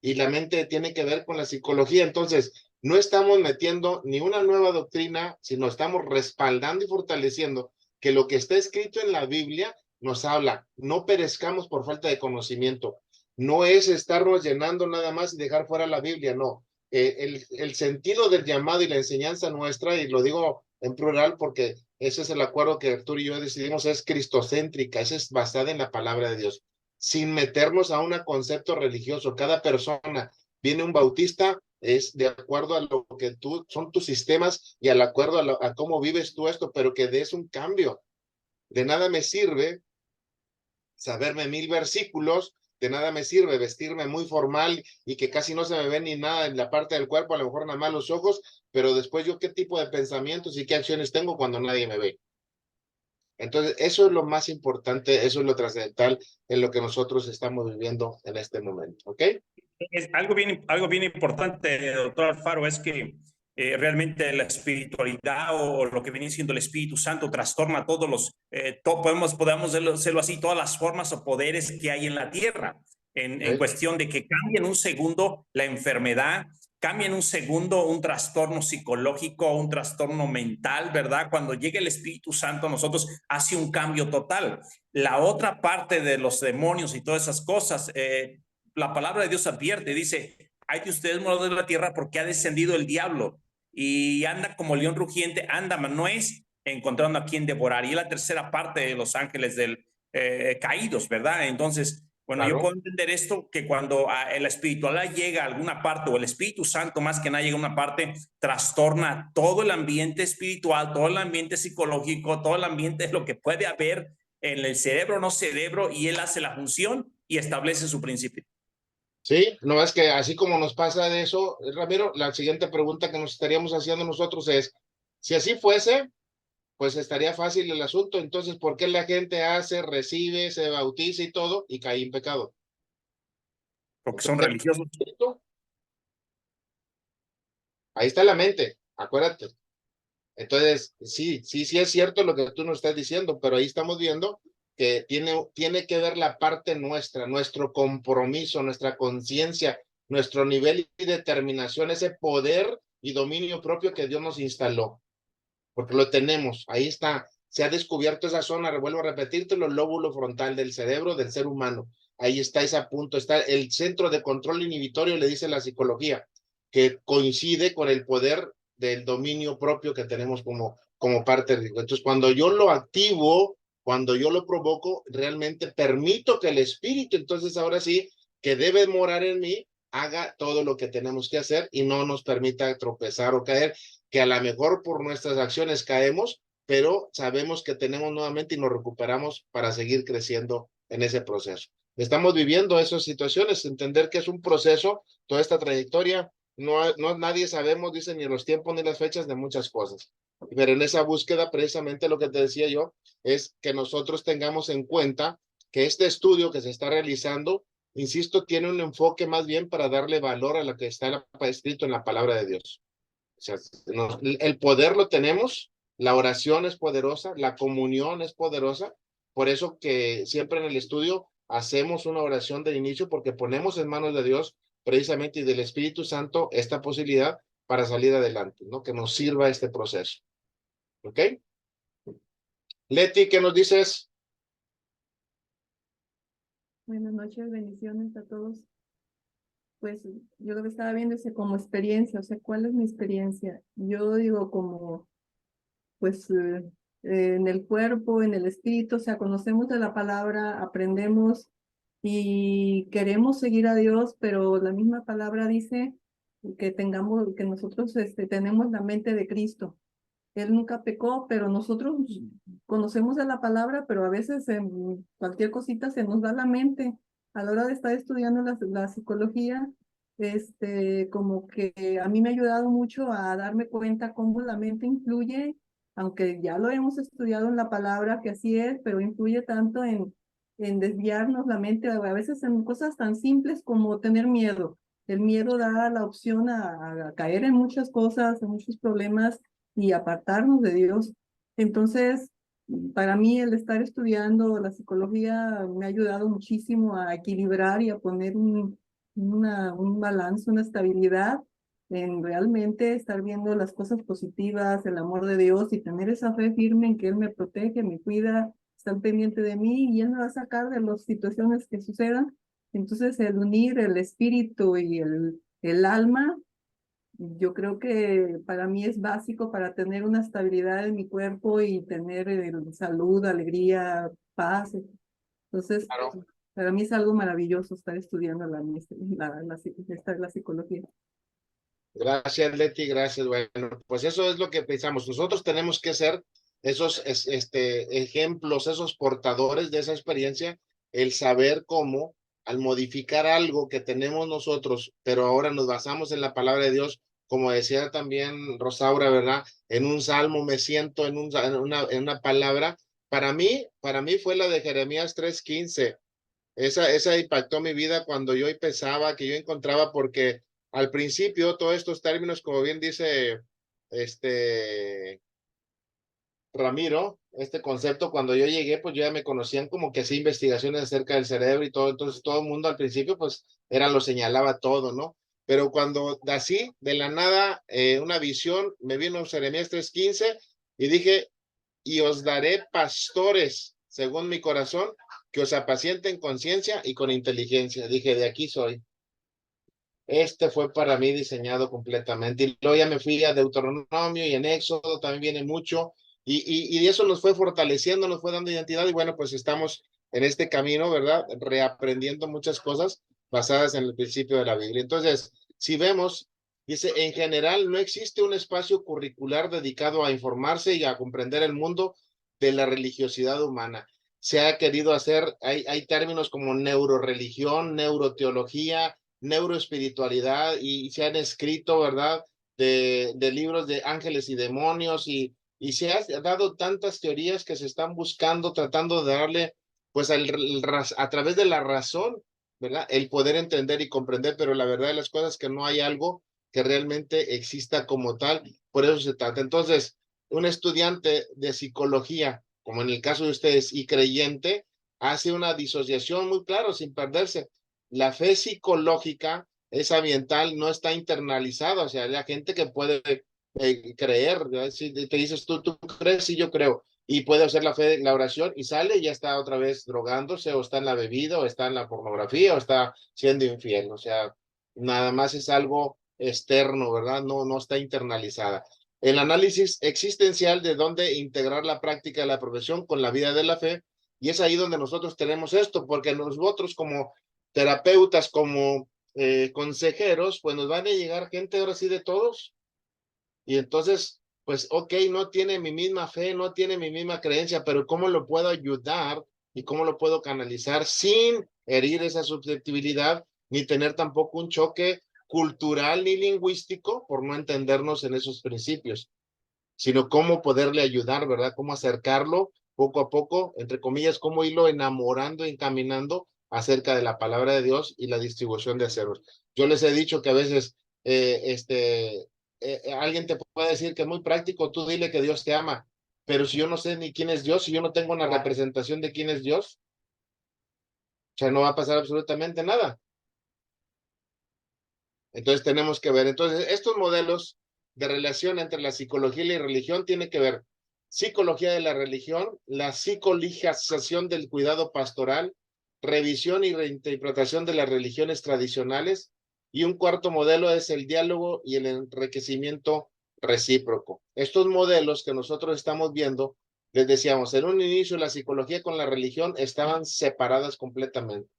Y la mente tiene que ver con la psicología. Entonces, no estamos metiendo ni una nueva doctrina, sino estamos respaldando y fortaleciendo que lo que está escrito en la Biblia nos habla. No perezcamos por falta de conocimiento. No es estarnos llenando nada más y dejar fuera la Biblia, no. El sentido del llamado y la enseñanza nuestra, y lo digo en plural porque ese es el acuerdo que Arturo y yo decidimos, es cristocéntrica, esa es basada en la palabra de Dios, sin meternos a un concepto religioso. Cada persona, viene un bautista, es de acuerdo a lo que tú, son tus sistemas y al acuerdo a cómo vives tú esto, pero que des un cambio. De nada me sirve saberme 1000 versículos, de nada me sirve vestirme muy formal y que casi no se me ve ni nada en la parte del cuerpo, a lo mejor nada más los ojos, pero después yo qué tipo de pensamientos y qué acciones tengo cuando nadie me ve. Entonces, eso es lo más importante, eso es lo trascendental en lo que nosotros estamos viviendo en este momento, ¿ok? Es algo bien importante, doctor Alfaro, es que realmente la espiritualidad o lo que viene siendo el Espíritu Santo trastorna todos los, podemos hacerlo así, todas las formas o poderes que hay en la tierra, en cuestión de que cambia en un segundo la enfermedad, cambia en un segundo un trastorno psicológico, un trastorno mental, ¿verdad? Cuando llega el Espíritu Santo a nosotros hace un cambio total. La otra parte de los demonios y todas esas cosas, la palabra de Dios advierte, dice, hay de ustedes moradores de la tierra porque ha descendido el diablo y anda como león rugiente, anda, mas no es encontrando a quien devorar. Y es la tercera parte de los ángeles caídos, ¿verdad? Entonces, bueno, Claro. yo puedo entender esto, que cuando la espiritualidad llega a alguna parte, o el Espíritu Santo más que nada llega a una parte, trastorna todo el ambiente espiritual, todo el ambiente psicológico, todo el ambiente de lo que puede haber en el cerebro, no cerebro, y él hace la función y establece su principio. Sí, no es que así como nos pasa de eso, Ramiro, la siguiente pregunta que nos estaríamos haciendo nosotros es, si así fuese, pues estaría fácil el asunto. Entonces, ¿por qué la gente hace, recibe, se bautiza y todo y cae en pecado? Porque son religiosos. Ahí está la mente, acuérdate. Entonces, sí es cierto lo que tú nos estás diciendo, pero ahí estamos viendo que tiene que ver la parte nuestra, nuestro compromiso, nuestra conciencia, nuestro nivel de determinación, ese poder y dominio propio que Dios nos instaló, porque lo tenemos, ahí está, se ha descubierto esa zona, vuelvo a repetirte, el lóbulo frontal del cerebro del ser humano, ahí está ese punto, está el centro de control inhibitorio, le dice la psicología, que coincide con el poder del dominio propio que tenemos como parte de. Entonces, cuando yo lo activo, cuando yo lo provoco, realmente permito que el espíritu, entonces ahora sí, que debe morar en mí, haga todo lo que tenemos que hacer y no nos permita tropezar o caer, que a lo mejor por nuestras acciones caemos, pero sabemos que tenemos nuevamente y nos recuperamos para seguir creciendo en ese proceso. Estamos viviendo esas situaciones, entender que es un proceso, toda esta trayectoria, no nadie sabemos, dicen, ni los tiempos ni las fechas de muchas cosas. Pero en esa búsqueda, precisamente lo que te decía yo, es que nosotros tengamos en cuenta que este estudio que se está realizando, insisto, tiene un enfoque más bien para darle valor a lo que está escrito en la palabra de Dios. O sea, el poder lo tenemos, la oración es poderosa, la comunión es poderosa, por eso que siempre en el estudio hacemos una oración de inicio porque ponemos en manos de Dios precisamente y del Espíritu Santo esta posibilidad para salir adelante, ¿no? Que nos sirva este proceso. ¿Ok? Leti, ¿qué nos dices? Buenas noches, bendiciones a todos. Pues yo lo que estaba viendo es como experiencia, o sea, ¿cuál es mi experiencia? Yo digo como, pues, en el cuerpo, en el espíritu, o sea, conocemos de la palabra, aprendemos y queremos seguir a Dios, pero la misma palabra dice que tengamos, que nosotros tenemos la mente de Cristo. Él nunca pecó, pero nosotros conocemos de la palabra, pero a veces en cualquier cosita se nos da la mente. A la hora de estar estudiando la psicología, como que a mí me ha ayudado mucho a darme cuenta cómo la mente influye, aunque ya lo hemos estudiado en la palabra, que así es, pero influye tanto en desviarnos la mente, a veces en cosas tan simples como tener miedo. El miedo da la opción a caer en muchas cosas, en muchos problemas y apartarnos de Dios. Entonces, para mí el estar estudiando la psicología me ha ayudado muchísimo a equilibrar y a poner un balance, una estabilidad en realmente estar viendo las cosas positivas, el amor de Dios y tener esa fe firme en que Él me protege, me cuida, está pendiente de mí y Él me va a sacar de las situaciones que sucedan. Entonces, el unir el espíritu y el alma, yo creo que para mí es básico para tener una estabilidad en mi cuerpo y tener salud, alegría, paz. Entonces, Claro. para mí es algo maravilloso estar estudiando la psicología. Gracias, Leti, gracias. Bueno, pues eso es lo que pensamos. Nosotros tenemos que ser esos ejemplos, esos portadores de esa experiencia, el saber cómo, al modificar algo que tenemos nosotros, pero ahora nos basamos en la palabra de Dios, como decía también Rosaura, ¿verdad? En un salmo me siento en una palabra. Para mí fue la de Jeremías 3:15. Esa impactó mi vida cuando yo empezaba, que yo encontraba, porque al principio todos estos términos, como bien dice este Ramiro, este concepto, cuando yo llegué, pues ya me conocían como que hacía investigaciones acerca del cerebro y todo, entonces todo el mundo al principio, pues lo señalaba todo, ¿no? Pero cuando así, de la nada, una visión, me vino Jeremías 3:15 y dije, y os daré pastores según mi corazón, que os apacienten con ciencia y con inteligencia. Dije, de aquí soy. Este fue para mí diseñado completamente. Y luego ya me fui a Deuteronomio y en Éxodo también viene mucho. Y eso nos fue fortaleciendo, nos fue dando identidad. Y bueno, pues estamos en este camino, ¿verdad? Reaprendiendo muchas cosas basadas en el principio de la Biblia. Entonces, si vemos, dice, en general no existe un espacio curricular dedicado a informarse y a comprender el mundo de la religiosidad humana. Se ha querido hacer, hay términos como neuroreligión, neuroteología, neuroespiritualidad y se han escrito, ¿verdad? De libros de ángeles y demonios y se ha dado tantas teorías que se están buscando, tratando de darle, pues a través de la razón, ¿verdad? El poder entender y comprender, pero la verdad de las cosas es que no hay algo que realmente exista como tal, por eso se trata. Entonces, un estudiante de psicología, como en el caso de ustedes, y creyente, hace una disociación muy clara sin perderse. La fe psicológica es ambiental, no está internalizada, o sea, la gente que puede creer, ¿verdad? Si te dices tú crees y yo creo, y puede hacer la fe, la oración y sale y ya está otra vez drogándose o está en la bebida o está en la pornografía o está siendo infiel, o sea, nada más es algo externo, ¿verdad? No está internalizada. El análisis existencial de dónde integrar la práctica de la profesión con la vida de la fe, y es ahí donde nosotros tenemos esto, porque nosotros como terapeutas, como consejeros, pues nos van a llegar gente ahora sí de todos, y entonces, pues, ok, no tiene mi misma fe, no tiene mi misma creencia, pero ¿cómo lo puedo ayudar y cómo lo puedo canalizar sin herir esa susceptibilidad, ni tener tampoco un choque cultural ni lingüístico por no entendernos en esos principios, sino cómo poderle ayudar, ¿verdad? Cómo acercarlo poco a poco, entre comillas, cómo irlo enamorando, encaminando acerca de la palabra de Dios y la distribución de aceros. Yo les he dicho que a veces alguien te puede decir que es muy práctico, tú dile que Dios te ama, pero si yo no sé ni quién es Dios, si yo no tengo una representación de quién es Dios, sea, no va a pasar absolutamente nada. Entonces tenemos que ver. Entonces, estos modelos de relación entre la psicología y la religión tienen que ver psicología de la religión, la psicologización del cuidado pastoral, revisión y reinterpretación de las religiones tradicionales, y un cuarto modelo es el diálogo y el enriquecimiento recíproco. Estos modelos que nosotros estamos viendo, les decíamos, en un inicio la psicología con la religión estaban separadas completamente.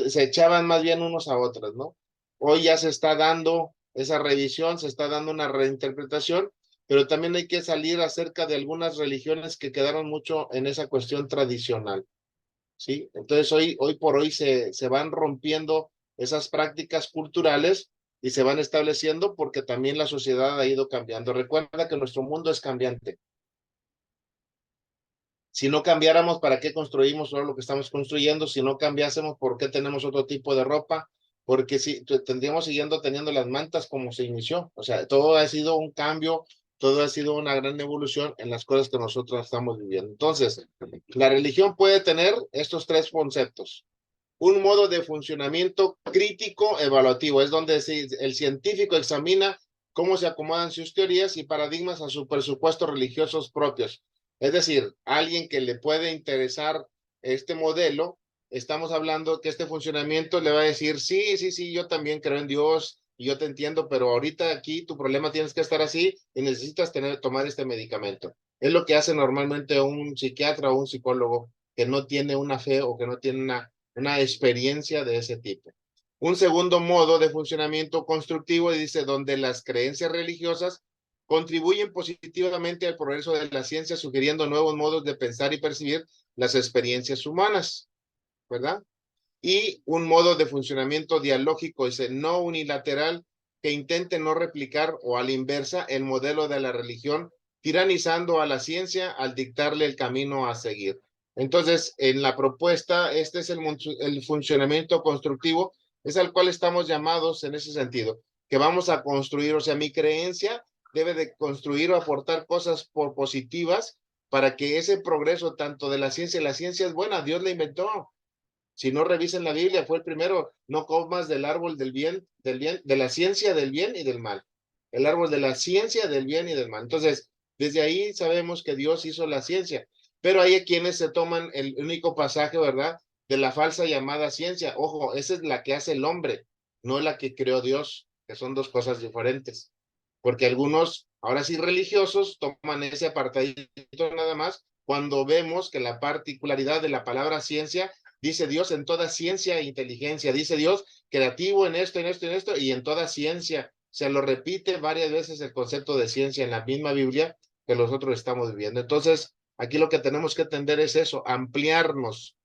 Se echaban más bien unos a otros, ¿no? Hoy ya se está dando esa revisión, se está dando una reinterpretación, pero también hay que salir acerca de algunas religiones que quedaron mucho en esa cuestión tradicional, ¿sí? Entonces hoy por hoy se van rompiendo esas prácticas culturales y se van estableciendo porque también la sociedad ha ido cambiando. Recuerda que nuestro mundo es cambiante. Si no cambiáramos, ¿para qué construimos todo lo que estamos construyendo? Si no cambiásemos, ¿por qué tenemos otro tipo de ropa? Porque si tendríamos siguiendo teniendo las mantas como se inició. O sea, todo ha sido un cambio, todo ha sido una gran evolución en las cosas que nosotros estamos viviendo. Entonces, la religión puede tener estos tres conceptos. Un modo de funcionamiento crítico evaluativo, es donde el científico examina cómo se acomodan sus teorías y paradigmas a sus presupuestos religiosos propios. Es decir, alguien que le puede interesar este modelo, estamos hablando que este funcionamiento le va a decir, sí, yo también creo en Dios y yo te entiendo, pero ahorita aquí tu problema tienes que estar así y necesitas tomar este medicamento. Es lo que hace normalmente un psiquiatra o un psicólogo que no tiene una fe o que no tiene una experiencia de ese tipo. Un segundo modo de funcionamiento constructivo dice donde las creencias religiosas contribuyen positivamente al progreso de la ciencia, sugiriendo nuevos modos de pensar y percibir las experiencias humanas, ¿verdad? Y un modo de funcionamiento dialógico, dice, no unilateral, que intente no replicar o a la inversa el modelo de la religión, tiranizando a la ciencia al dictarle el camino a seguir. Entonces, en la propuesta, este es el funcionamiento constructivo, es al cual estamos llamados en ese sentido, que vamos a construir, o sea, mi creencia debe de construir o aportar cosas positivas para que ese progreso tanto de la ciencia es buena, Dios la inventó. Si no revisen la Biblia, fue el primero, no comas del árbol del bien, de la ciencia del bien y del mal. El árbol de la ciencia del bien y del mal. Entonces, desde ahí sabemos que Dios hizo la ciencia, pero hay quienes se toman el único pasaje, ¿verdad? De la falsa llamada ciencia. Ojo, esa es la que hace el hombre, no la que creó Dios, que son dos cosas diferentes. Porque algunos, ahora sí religiosos, toman ese apartadito nada más cuando vemos que la particularidad de la palabra ciencia dice Dios en toda ciencia e inteligencia, dice Dios creativo en esto, y en toda ciencia. Se lo repite varias veces el concepto de ciencia en la misma Biblia que nosotros estamos viviendo. Entonces, aquí lo que tenemos que entender es eso, ampliarnos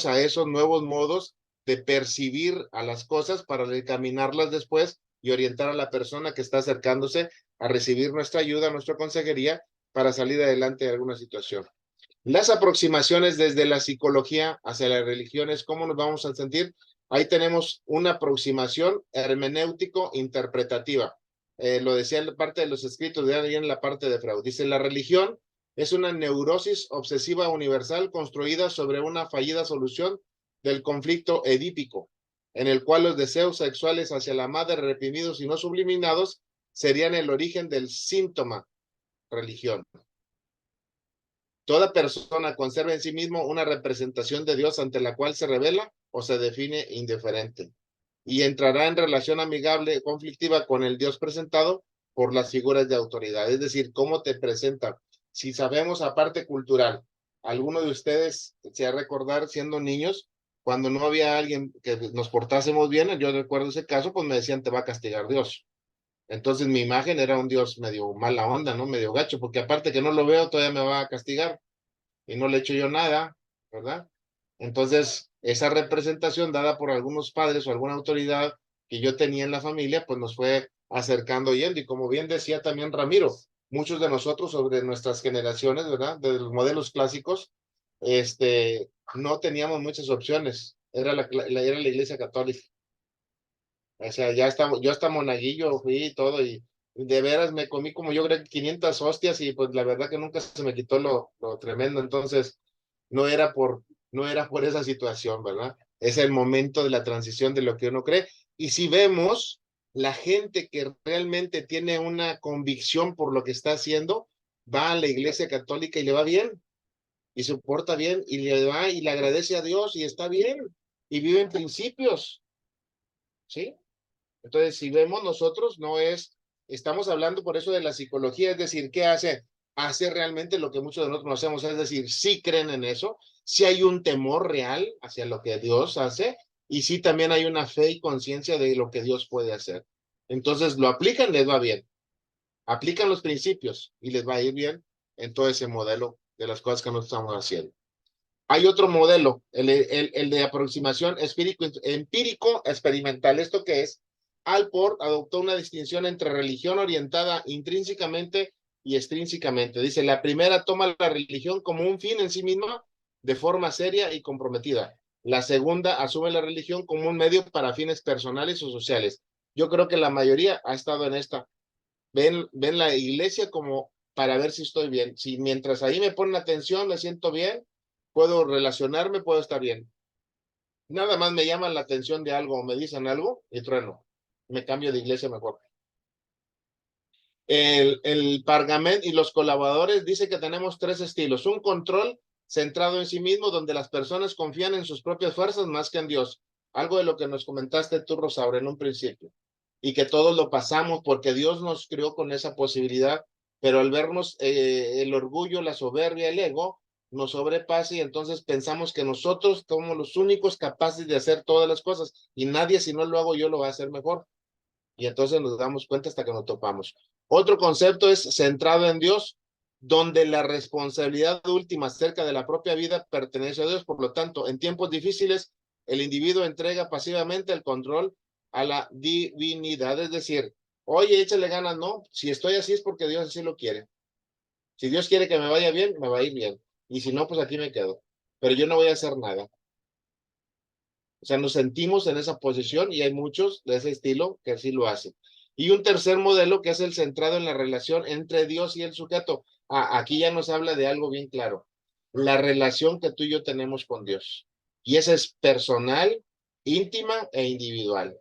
a esos nuevos modos de percibir a las cosas para encaminarlas después y orientar a la persona que está acercándose a recibir nuestra ayuda, nuestra consejería para salir adelante de alguna situación. Las aproximaciones desde la psicología hacia las religiones, ¿cómo nos vamos a sentir? Ahí tenemos una aproximación hermenéutico-interpretativa. Lo decía en parte de los escritos de alguien en la parte de Freud. Dice, la religión es una neurosis obsesiva universal construida sobre una fallida solución del conflicto edípico, en el cual los deseos sexuales hacia la madre reprimidos y no subliminados serían el origen del síntoma religión. Toda persona conserva en sí mismo una representación de Dios ante la cual se revela o se define indiferente y entrará en relación amigable, conflictiva con el Dios presentado por las figuras de autoridad. Es decir, cómo te presentan. Si sabemos aparte cultural, alguno de ustedes se ha recordar siendo niños, cuando no había alguien que nos portásemos bien, yo recuerdo ese caso, pues me decían, te va a castigar Dios. Entonces mi imagen era un Dios medio mala onda, ¿no? Medio gacho, porque aparte que no lo veo, todavía me va a castigar y no le echo yo nada, ¿verdad? Entonces, esa representación dada por algunos padres o alguna autoridad que yo tenía en la familia, pues nos fue acercando yendo. Y como bien decía también Ramiro, muchos de nosotros sobre nuestras generaciones, ¿verdad? De los modelos clásicos, no teníamos muchas opciones. Era la iglesia católica. O sea, yo hasta monaguillo fui y todo, y de veras me comí como yo creo que 500 hostias, y pues la verdad que nunca se me quitó lo tremendo. Entonces, no era no era por esa situación, ¿verdad? Es el momento de la transición de lo que uno cree. Y si vemos la gente que realmente tiene una convicción por lo que está haciendo, va a la iglesia católica y le va bien, y se porta bien, y le va y le agradece a Dios, y está bien, y vive en principios, ¿sí? Entonces, si vemos nosotros, no es, estamos hablando por eso de la psicología, es decir, ¿qué hace? Hace realmente lo que muchos de nosotros no hacemos, es decir, sí creen en eso, sí hay un temor real hacia lo que Dios hace, y sí también hay una fe y conciencia de lo que Dios puede hacer. Entonces, lo aplican, les va bien. Aplican los principios y les va a ir bien en todo ese modelo de las cosas que nosotros estamos haciendo. Hay otro modelo, el de aproximación empírico experimental. ¿Esto qué es? Alport adoptó una distinción entre religión orientada intrínsecamente y extrínsecamente. Dice, la primera toma la religión como un fin en sí misma de forma seria y comprometida. La segunda asume la religión como un medio para fines personales o sociales. Yo creo que la mayoría ha estado en esta. Ven la iglesia como para ver si estoy bien. Si mientras ahí me ponen atención, me siento bien, puedo relacionarme, puedo estar bien. Nada más me llaman la atención de algo o me dicen algo y trueno. Me cambio de iglesia mejor. El Pargament y los colaboradores dice que tenemos tres estilos. Un control centrado en sí mismo, donde las personas confían en sus propias fuerzas más que en Dios. Algo de lo que nos comentaste tú, Rosaura, en un principio. Y que todos lo pasamos porque Dios nos creó con esa posibilidad, pero al vernos el orgullo, la soberbia, el ego, nos sobrepasa y entonces pensamos que nosotros somos los únicos capaces de hacer todas las cosas y nadie, si no lo hago yo, lo va a hacer mejor. Y entonces nos damos cuenta hasta que nos topamos. Otro concepto es centrado en Dios, donde la responsabilidad última acerca de la propia vida pertenece a Dios. Por lo tanto, en tiempos difíciles, el individuo entrega pasivamente el control a la divinidad. Es decir, oye, échale ganas, no. Si estoy así es porque Dios así lo quiere. Si Dios quiere que me vaya bien, me va a ir bien. Y si no, pues aquí me quedo. Pero yo no voy a hacer nada. O sea, nos sentimos en esa posición y hay muchos de ese estilo que así lo hacen. Y un tercer modelo que es el centrado en la relación entre Dios y el sujeto. Aquí ya nos habla de algo bien claro. La relación que tú y yo tenemos con Dios. Y esa es personal, íntima e individual.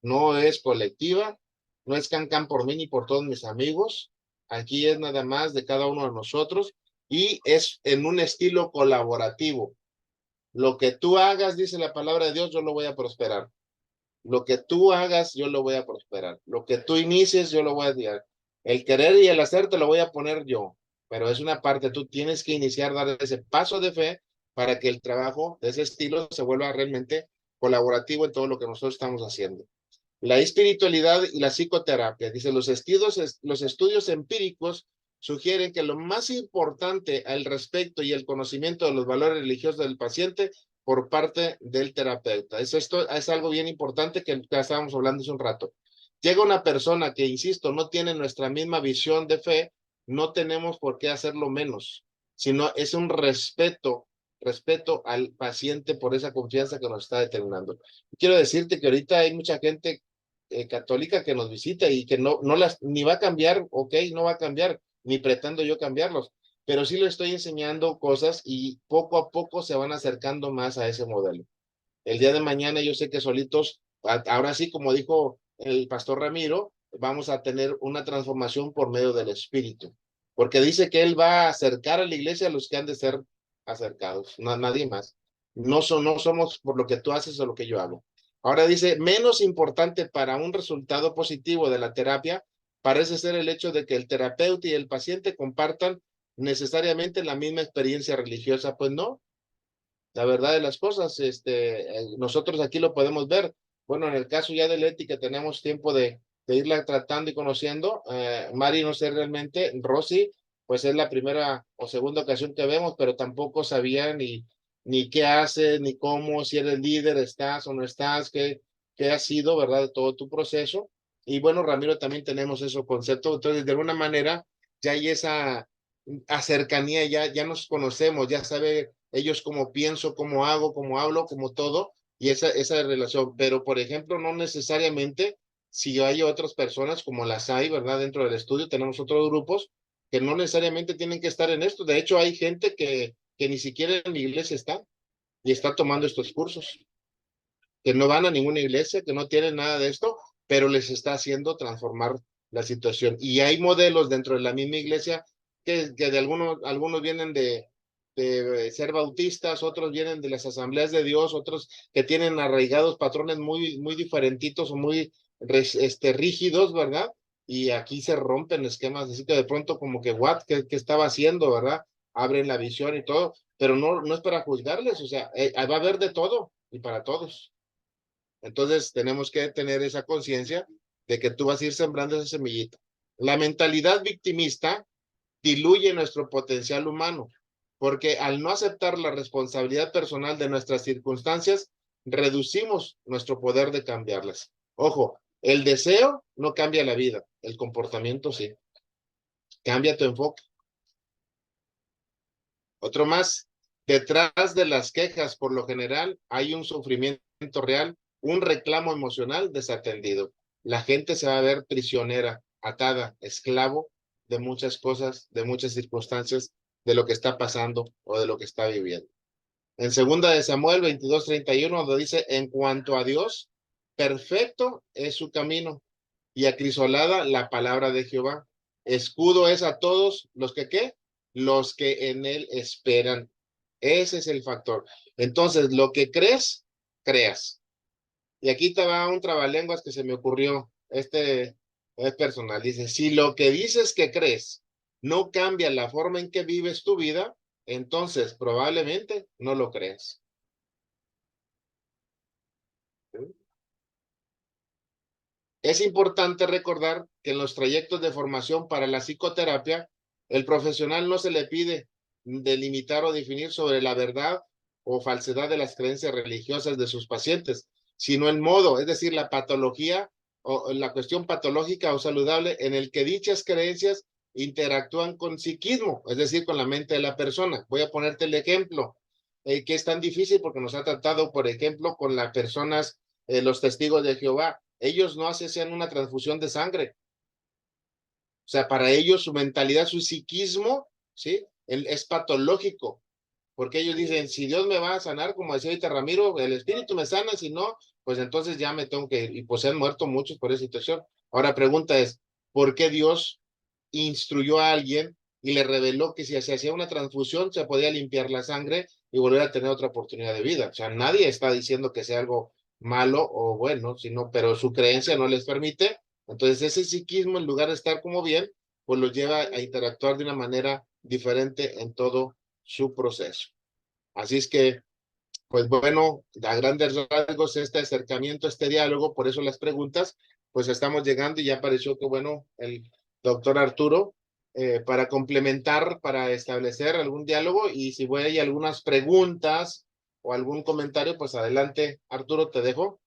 No es colectiva, no es can por mí ni por todos mis amigos. Aquí es nada más de cada uno de nosotros y es en un estilo colaborativo. Lo que tú hagas, dice la palabra de Dios, yo lo voy a prosperar. Lo que tú hagas, yo lo voy a prosperar. Lo que tú inicies, yo lo voy a dar. El querer y el hacer te lo voy a poner yo. Pero es una parte, tú tienes que iniciar, dar ese paso de fe para que el trabajo de ese estilo se vuelva realmente colaborativo en todo lo que nosotros estamos haciendo. La espiritualidad y la psicoterapia. Dice, los estudios empíricos sugieren que lo más importante al respecto y el conocimiento de los valores religiosos del paciente por parte del terapeuta. Esto es algo bien importante que ya estábamos hablando hace un rato. Llega una persona que, insisto, no tiene nuestra misma visión de fe, no tenemos por qué hacerlo menos, sino es un respeto al paciente por esa confianza que nos está determinando. Quiero decirte que ahorita hay mucha gente católica que nos visita y que no las ni va a cambiar, ok, no va a cambiar, ni pretendo yo cambiarlos, pero sí le estoy enseñando cosas y poco a poco se van acercando más a ese modelo. El día de mañana yo sé que solitos, ahora sí, como dijo el pastor Ramiro, vamos a tener una transformación por medio del Espíritu, porque dice que él va a acercar a la iglesia a los que han de ser acercados, no, nadie más. No somos por lo que tú haces o lo que yo hago. Ahora dice, menos importante para un resultado positivo de la terapia parece ser el hecho de que el terapeuta y el paciente compartan necesariamente la misma experiencia religiosa. Pues no, la verdad de las cosas, nosotros aquí lo podemos ver. Bueno, en el caso ya de Leti, que tenemos tiempo de irla tratando y conociendo, Mari no sé realmente, Rosy, pues es la primera o segunda ocasión que vemos, pero tampoco sabía ni qué hace, ni cómo, si eres líder, estás o no estás, qué ha sido, ¿verdad?, de todo tu proceso. Y bueno, Ramiro, también tenemos esos conceptos, entonces de alguna manera ya hay esa cercanía, ya nos conocemos, ya sabe ellos cómo pienso, cómo hago, cómo hablo, cómo todo, y esa relación. Pero, por ejemplo, no necesariamente si hay otras personas como las hay, ¿verdad? Dentro del estudio tenemos otros grupos que no necesariamente tienen que estar en esto. De hecho, hay gente que ni siquiera en la iglesia está. y está tomando estos cursos, que no van a ninguna iglesia, que no tienen nada de esto, pero les está haciendo transformar la situación. Y hay modelos dentro de la misma iglesia que de algunos vienen de ser bautistas, otros vienen de las asambleas de Dios, otros que tienen arraigados patrones muy, muy diferentitos o muy rígidos, ¿verdad? Y aquí se rompen esquemas, así que de pronto como que, ¿qué estaba haciendo, verdad? Abren la visión y todo, pero no es para juzgarles, o sea, va a haber de todo y para todos. Entonces tenemos que tener esa conciencia de que tú vas a ir sembrando esa semillita. La mentalidad victimista diluye nuestro potencial humano, porque al no aceptar la responsabilidad personal de nuestras circunstancias, reducimos nuestro poder de cambiarlas. Ojo, el deseo no cambia la vida, el comportamiento sí. Cambia tu enfoque. Otro más, detrás de las quejas, por lo general, hay un sufrimiento real, un reclamo emocional desatendido. La gente se va a ver prisionera, atada, esclavo de muchas cosas, de muchas circunstancias, de lo que está pasando o de lo que está viviendo. En 2 de Samuel 22:31, donde dice, en cuanto a Dios, perfecto es su camino, y acrisolada la palabra de Jehová. Escudo es a todos los que, ¿qué? Los que en él esperan. Ese es el factor. Entonces, lo que crees, creas. Y aquí te va un trabalenguas que se me ocurrió. Este es personal. Dice, si lo que dices que crees no cambia la forma en que vives tu vida, entonces probablemente no lo creas. Es importante recordar que en los trayectos de formación para la psicoterapia, el profesional no se le pide delimitar o definir sobre la verdad o falsedad de las creencias religiosas de sus pacientes, sino el modo, es decir, la patología o la cuestión patológica o saludable en el que dichas creencias interactúan con psiquismo, es decir, con la mente de la persona. Voy a ponerte el ejemplo, que es tan difícil porque nos ha tratado, por ejemplo, con las personas, los testigos de Jehová. Ellos no hacen una transfusión de sangre. O sea, para ellos su mentalidad, su psiquismo, ¿sí? Es patológico, porque ellos dicen, si Dios me va a sanar, como decía ahorita Ramiro, el espíritu me sana, si no, pues entonces ya me tengo que ir. Y pues se han muerto muchos por esa situación. Ahora, pregunta es, ¿por qué Dios instruyó a alguien y le reveló que si se hacía una transfusión se podía limpiar la sangre y volver a tener otra oportunidad de vida? O sea, nadie está diciendo que sea algo malo o bueno, sino, pero su creencia no les permite. Entonces ese psiquismo, en lugar de estar como bien, pues los lleva a interactuar de una manera diferente en todo su proceso. Así es que, pues bueno, a grandes rasgos este acercamiento, este diálogo, por eso las preguntas, pues estamos llegando y ya pareció que, bueno, el doctor Arturo, para complementar, para establecer algún diálogo, y si hay algunas preguntas o algún comentario, pues adelante, Arturo, te dejo.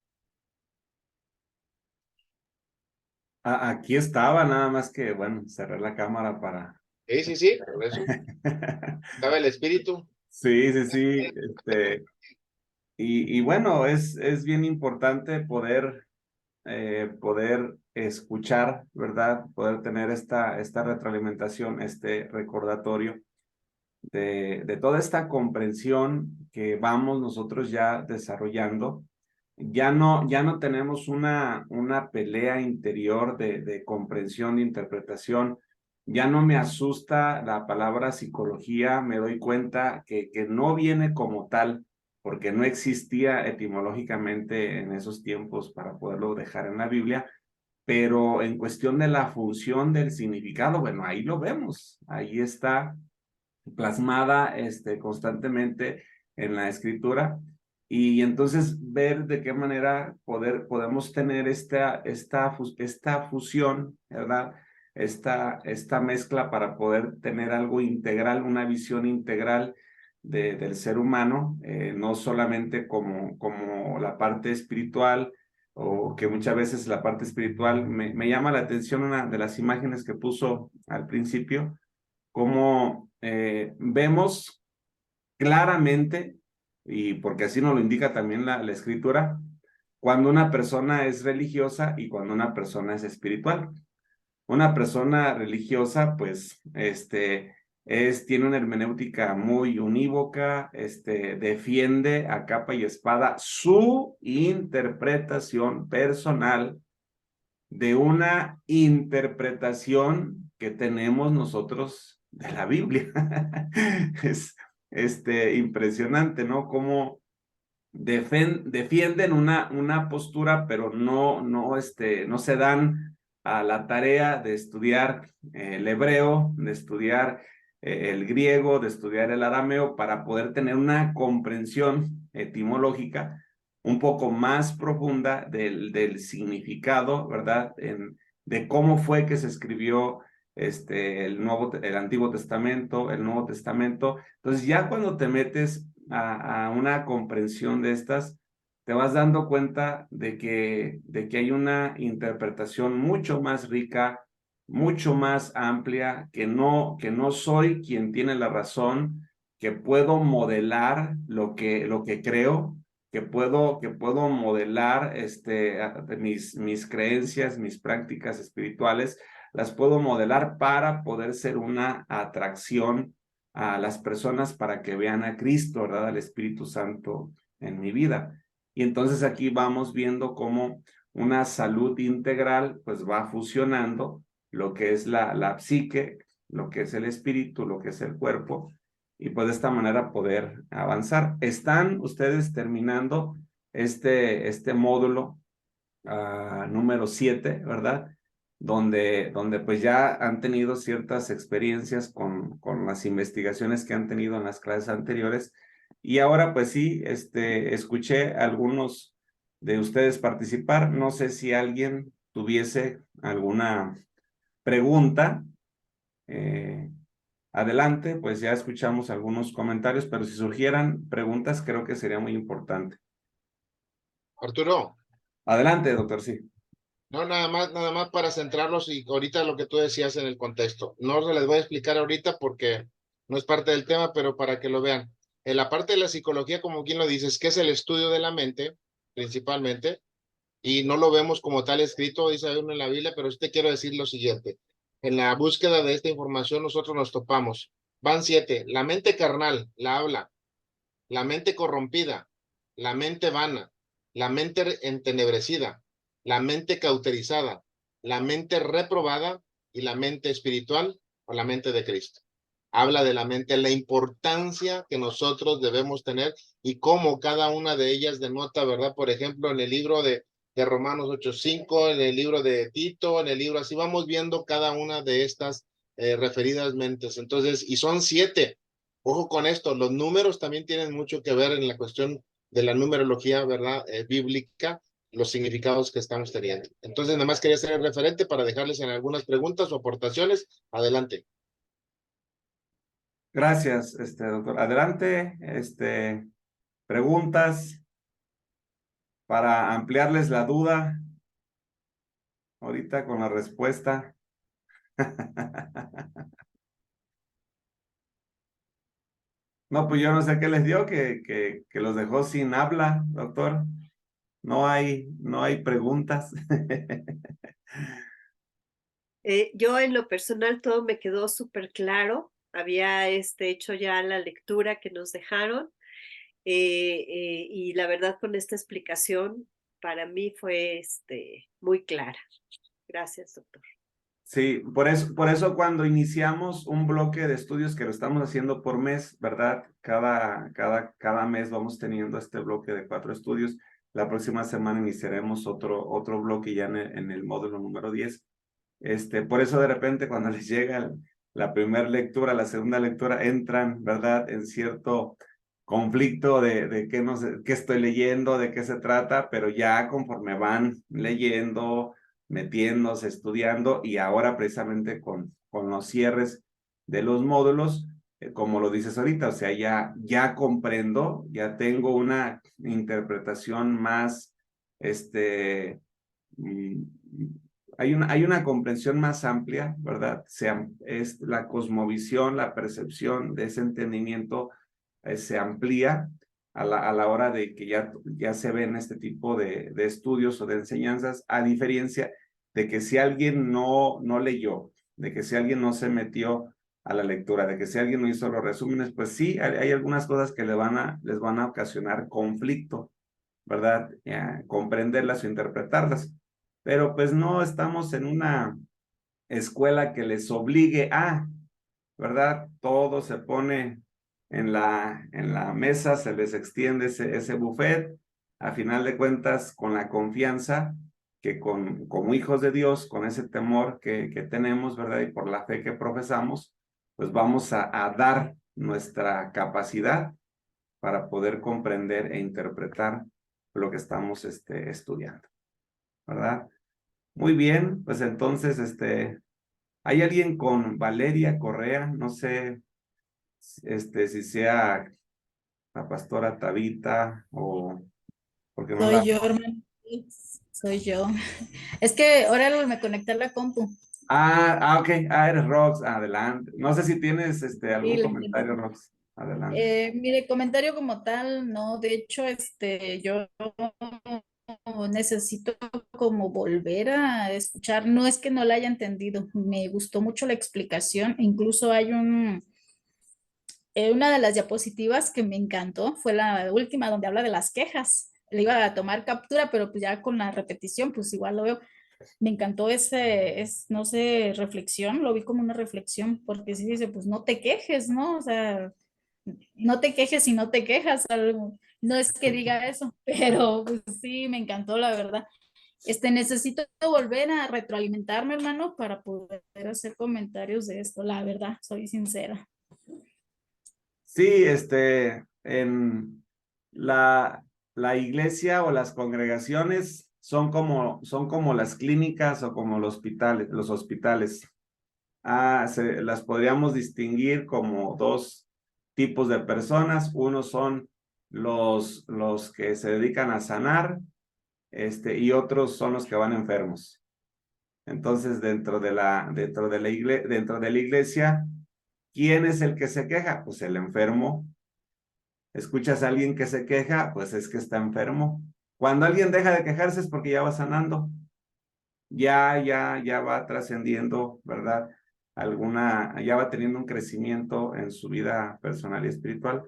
Aquí estaba, nada más que, bueno, cerré la cámara para... Sí, por eso. Estaba el espíritu. Sí. Y bueno, es bien importante poder escuchar, ¿verdad? Poder tener esta retroalimentación, este recordatorio de toda esta comprensión que vamos nosotros ya desarrollando. Ya no tenemos una pelea interior de comprensión, de interpretación. Ya no me asusta la palabra psicología, me doy cuenta que no viene como tal, porque no existía etimológicamente en esos tiempos para poderlo dejar en la Biblia, pero en cuestión de la función del significado, bueno, ahí lo vemos, ahí está plasmada constantemente en la escritura. Y entonces ver de qué manera podemos tener esta fusión, ¿verdad? Esta mezcla para poder tener algo integral, una visión integral del ser humano, no solamente como la parte espiritual, o que muchas veces la parte espiritual, me llama la atención una de las imágenes que puso al principio, como vemos claramente, y porque así nos lo indica también la escritura, cuando una persona es religiosa y cuando una persona es espiritual. Una persona religiosa, pues, tiene una hermenéutica muy unívoca, defiende a capa y espada su interpretación personal de una interpretación que tenemos nosotros de la Biblia. Es impresionante, ¿no? Cómo defienden una postura, pero no se dan a la tarea de estudiar el hebreo, de estudiar el griego, de estudiar el arameo, para poder tener una comprensión etimológica un poco más profunda del significado, ¿verdad? De cómo fue que se escribió el Antiguo Testamento, el Nuevo Testamento. Entonces, ya cuando te metes a una comprensión de estas, te vas dando cuenta de que hay una interpretación mucho más rica, mucho más amplia, que no soy quien tiene la razón, que puedo modelar lo que creo, que puedo modelar mis creencias, mis prácticas espirituales, las puedo modelar para poder ser una atracción a las personas para que vean a Cristo, ¿verdad? Al Espíritu Santo en mi vida. Y entonces aquí vamos viendo cómo una salud integral pues va fusionando lo que es la psique, lo que es el espíritu, lo que es el cuerpo, y pues de esta manera poder avanzar. Están ustedes terminando este módulo número 7, ¿verdad? Donde pues ya han tenido ciertas experiencias con las investigaciones que han tenido en las clases anteriores. Y ahora pues sí, escuché a algunos de ustedes participar. No sé si alguien tuviese alguna pregunta. Adelante, pues ya escuchamos algunos comentarios, pero si surgieran preguntas, creo que sería muy importante. Arturo. Adelante, doctor, sí. No, nada más para centrarlos y ahorita lo que tú decías en el contexto. No se les voy a explicar ahorita porque no es parte del tema, pero para que lo vean. En la parte de la psicología, como quien lo dice, es que es el estudio de la mente, principalmente, y no lo vemos como tal escrito, dice uno en la Biblia, pero sí te quiero decir lo siguiente. En la búsqueda de esta información nosotros nos topamos. Van 7. La mente carnal, la habla. La mente corrompida, la mente vana, la mente entenebrecida, la mente cauterizada, la mente reprobada y la mente espiritual o la mente de Cristo. Habla de la mente, la importancia que nosotros debemos tener y cómo cada una de ellas denota, ¿verdad? Por ejemplo, en el libro de Romanos 8:5, en el libro de Tito, en el libro, así vamos viendo cada una de estas referidas mentes. Entonces, y son 7. Ojo con esto, los números también tienen mucho que ver en la cuestión de la numerología, ¿verdad? Bíblica, los significados que estamos teniendo. Entonces, nada más quería ser el referente para dejarles en algunas preguntas o aportaciones. Adelante. Gracias, doctor. Adelante, preguntas para ampliarles la duda ahorita con la respuesta. No, pues yo no sé qué les dio, que los dejó sin habla, doctor. No hay preguntas. Yo en lo personal todo me quedó súper claro. Había hecho ya la lectura que nos dejaron y la verdad con esta explicación para mí fue muy clara. Gracias, doctor. Sí, por eso cuando iniciamos un bloque de estudios que lo estamos haciendo por mes, ¿verdad? Cada mes vamos teniendo este bloque de 4 estudios. La próxima semana iniciaremos otro bloque ya en el módulo número 10. Por eso de repente cuando les llega la primera lectura, la segunda lectura, entran, ¿verdad? En cierto conflicto de qué estoy leyendo, de qué se trata, pero ya conforme van leyendo, metiéndose, estudiando, y ahora precisamente con los cierres de los módulos, como lo dices ahorita, o sea, ya comprendo, ya tengo una interpretación más, hay una comprensión más amplia, ¿verdad? Es la cosmovisión, la percepción de ese entendimiento se amplía a la hora de que ya se ven este tipo de estudios o de enseñanzas, a diferencia de que si alguien no leyó, de que si alguien no se metió a la lectura, de que si alguien no hizo los resúmenes, pues sí, hay algunas cosas que les van a ocasionar conflicto, ¿verdad? Comprenderlas o interpretarlas. Pero pues no estamos en una escuela que les obligue a, ¿verdad? Todo se pone en la mesa, se les extiende ese buffet, a final de cuentas, con la confianza que como hijos de Dios, con ese temor que tenemos, ¿verdad? Y por la fe que profesamos, pues vamos a dar nuestra capacidad para poder comprender e interpretar lo que estamos estudiando, ¿verdad? Muy bien, pues entonces, ¿hay alguien con Valeria Correa? No sé, si sea la pastora Tabita o porque no Soy la... yo, hermano. Sí, soy yo. Es que ahora me conecté a la compu. Ok, eres Rox, adelante. No sé si tienes Sí, algún le comentario, entiendo. Rox, adelante. Mire, comentario como tal, no, de hecho, yo necesito como volver a escuchar, no es que no la haya entendido, me gustó mucho la explicación, incluso hay una de las diapositivas que me encantó, fue la última donde habla de las quejas, le iba a tomar captura, pero pues ya con la repetición, pues igual lo veo. Me encantó no sé, reflexión, lo vi como una reflexión, porque sí dice, pues no te quejes, ¿no? O sea, no te quejes y no te quejas, no es que diga eso, pero pues sí, me encantó, la verdad. Necesito volver a retroalimentarme, hermano, para poder hacer comentarios de esto, la verdad, soy sincera. Sí, en la iglesia o las congregaciones son como las clínicas o como los hospitales. Las podríamos distinguir como dos tipos de personas. Unos son los que se dedican a sanar, y otros son los que van enfermos. Entonces, dentro de la iglesia, ¿quién es el que se queja? Pues el enfermo. Escuchas a alguien que se queja, pues es que está enfermo. Cuando alguien deja de quejarse es porque ya va sanando, ya va trascendiendo, ¿verdad? Ya va teniendo un crecimiento en su vida personal y espiritual.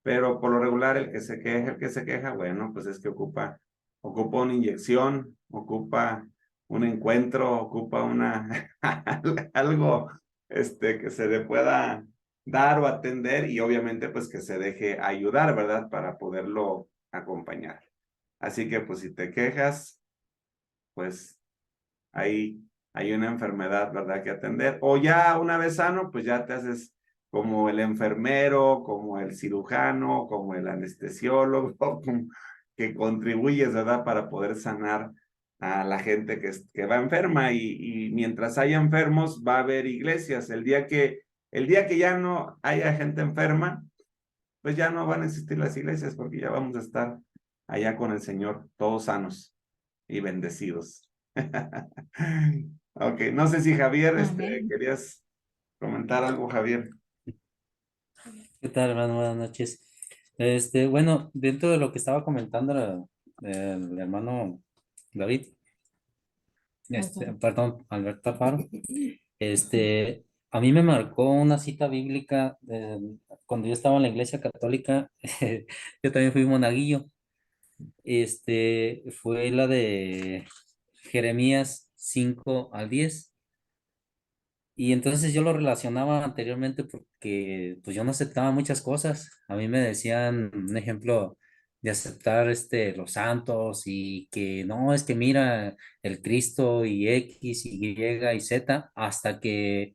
Pero por lo regular, el que se queja, bueno, pues es que ocupa una inyección, ocupa un encuentro, ocupa algo, que se le pueda dar o atender y obviamente pues que se deje ayudar, ¿verdad? Para poderlo acompañar. Así que pues si te quejas, pues hay, hay una enfermedad, ¿verdad? Que atender. O ya una vez sano, pues ya te haces como el enfermero, como el cirujano, como el anestesiólogo, que contribuyes, ¿verdad? Para poder sanar a la gente que va enferma y mientras haya enfermos va a haber iglesias. El día que ya no haya gente enferma, pues ya no van a existir las iglesias porque ya vamos a estar allá con el Señor, todos sanos y bendecidos. Ok, no sé si Javier, Amén. querías comentar algo, Javier. ¿Qué tal, hermano? Buenas noches. Bueno, dentro de lo que estaba comentando el hermano David, perdón, Alberto Alfaro, a mí me marcó una cita bíblica cuando yo estaba en la iglesia católica, yo también fui monaguillo, fue la de Jeremías 5 al 10. Y entonces yo lo relacionaba anteriormente porque pues yo no aceptaba muchas cosas. A mí me decían un ejemplo de aceptar los santos y que no, es que mira el Cristo y X y Y y Z, hasta que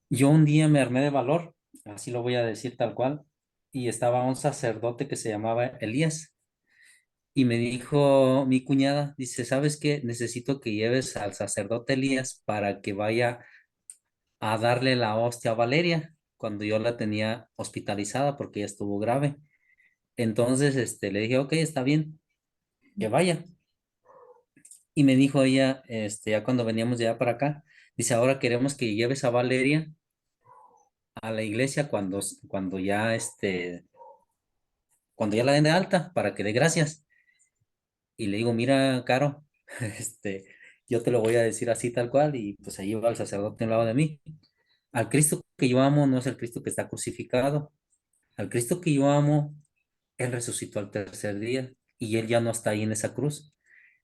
yo un día me armé de valor, así lo voy a decir tal cual, y estaba un sacerdote que se llamaba Elías. Y me dijo mi cuñada, dice, ¿sabes qué? Necesito que lleves al sacerdote Elías para que vaya a darle la hostia a Valeria cuando yo la tenía hospitalizada porque ella estuvo grave. Entonces, le dije, ok, está bien, que vaya. Y me dijo ella, ya cuando veníamos ya para acá, dice, ahora queremos que lleves a Valeria a la iglesia cuando ya la den de alta para que dé gracias. Y le digo, mira, Caro, yo te lo voy a decir así tal cual y pues ahí va el sacerdote a un lado de mí. Al Cristo que yo amo no es el Cristo que está crucificado. Al Cristo que yo amo, Él resucitó al tercer día y Él ya no está ahí en esa cruz.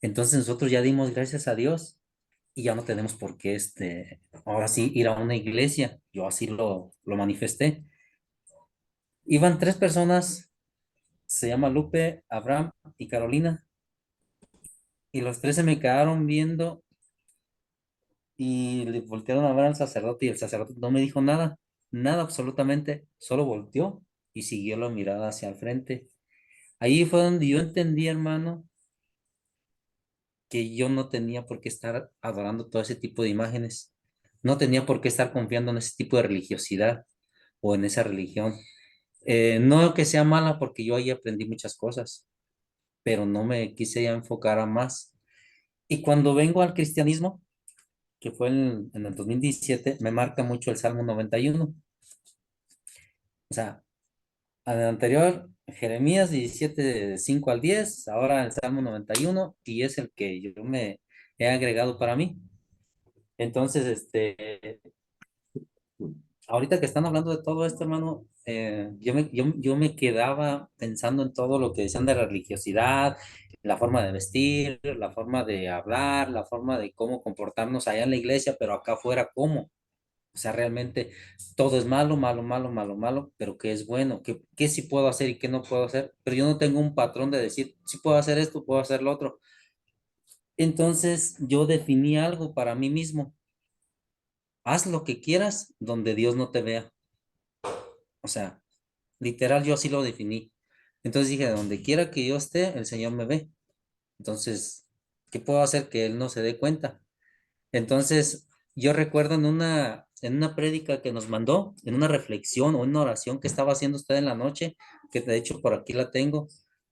Entonces nosotros ya dimos gracias a Dios y ya no tenemos por qué, ahora sí, ir a una iglesia. Yo así lo manifesté. Iban 3 personas, se llama Lupe, Abraham y Carolina, y los 3 se me quedaron viendo y le voltearon a ver al sacerdote y el sacerdote no me dijo nada, nada absolutamente, solo volteó y siguió la mirada hacia el frente. Ahí fue donde yo entendí, hermano, que yo no tenía por qué estar adorando todo ese tipo de imágenes. No tenía por qué estar confiando en ese tipo de religiosidad o en esa religión. No que sea mala, porque yo ahí aprendí muchas cosas, pero no me quise ya enfocar a más. Y cuando vengo al cristianismo, que fue en el 2017, me marca mucho el Salmo 91. O sea, al anterior, Jeremías 17, 5 al 10, ahora el Salmo 91, y es el que yo me he agregado para mí. Entonces, ahorita que están hablando de todo esto, hermano, yo me quedaba pensando en todo lo que decían de la religiosidad, la forma de vestir, la forma de hablar, la forma de cómo comportarnos allá en la iglesia, pero acá afuera, ¿cómo? O sea, realmente todo es malo, malo, malo, malo, malo, pero ¿qué es bueno? ¿Qué sí puedo hacer y qué no puedo hacer? Pero yo no tengo un patrón de decir, sí puedo hacer esto, puedo hacer lo otro. Entonces yo definí algo para mí mismo. Haz lo que quieras donde Dios no te vea. O sea, literal yo así lo definí. Entonces dije, donde quiera que yo esté, el Señor me ve. Entonces, ¿qué puedo hacer que Él no se dé cuenta? Entonces, yo recuerdo en una prédica que nos mandó, en una reflexión o en una oración que estaba haciendo usted en la noche, que de hecho por aquí la tengo,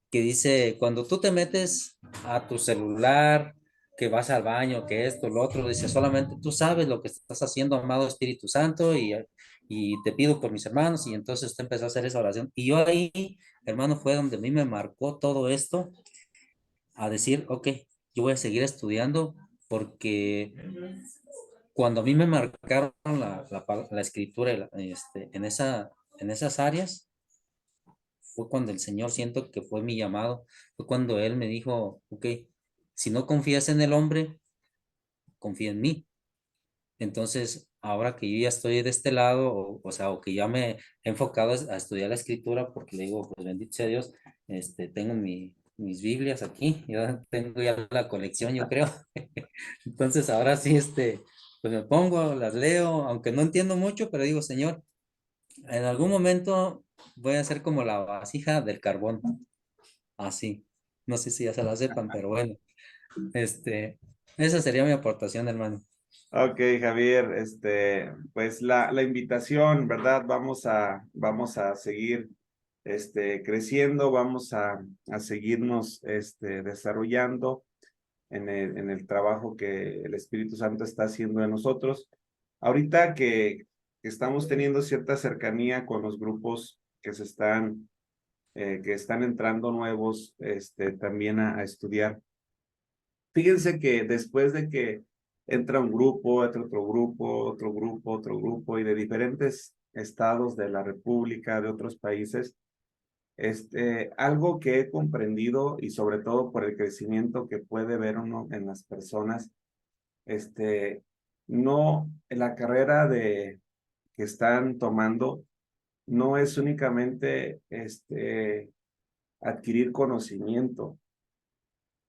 que dice, cuando tú te metes a tu celular, que vas al baño, que esto, lo otro, dice, solamente tú sabes lo que estás haciendo, amado Espíritu Santo, y te pido por mis hermanos, y entonces usted empezó a hacer esa oración. Y yo ahí, hermano, fue donde a mí me marcó todo esto, a decir, ok, yo voy a seguir estudiando, porque cuando a mí me marcaron la escritura en esas áreas, fue cuando el Señor siento que fue mi llamado, fue cuando Él me dijo, ok, si no confías en el hombre, confía en mí. Entonces, ahora que yo ya estoy de este lado, o sea, o que ya me he enfocado a estudiar la escritura, porque le digo, pues bendito sea Dios, tengo mis Biblias aquí, yo tengo ya la colección, yo creo. Entonces, ahora sí, pues me pongo, las leo, aunque no entiendo mucho, pero digo, Señor, en algún momento voy a ser como la vasija del carbón, así. No sé si ya se la sepan, pero bueno, esa sería mi aportación, hermano. Ok, Javier, pues la invitación, ¿verdad? Vamos a seguir creciendo, vamos a seguirnos desarrollando en el trabajo que el Espíritu Santo está haciendo en nosotros. Ahorita que estamos teniendo cierta cercanía con los grupos que están entrando nuevos, también a estudiar. Fíjense que después de que entra un grupo, entra otro grupo, otro grupo, otro grupo, y de diferentes estados de la República, de otros países, algo que he comprendido, y sobre todo por el crecimiento que puede ver uno en las personas, no, la carrera que están tomando no es únicamente adquirir conocimiento,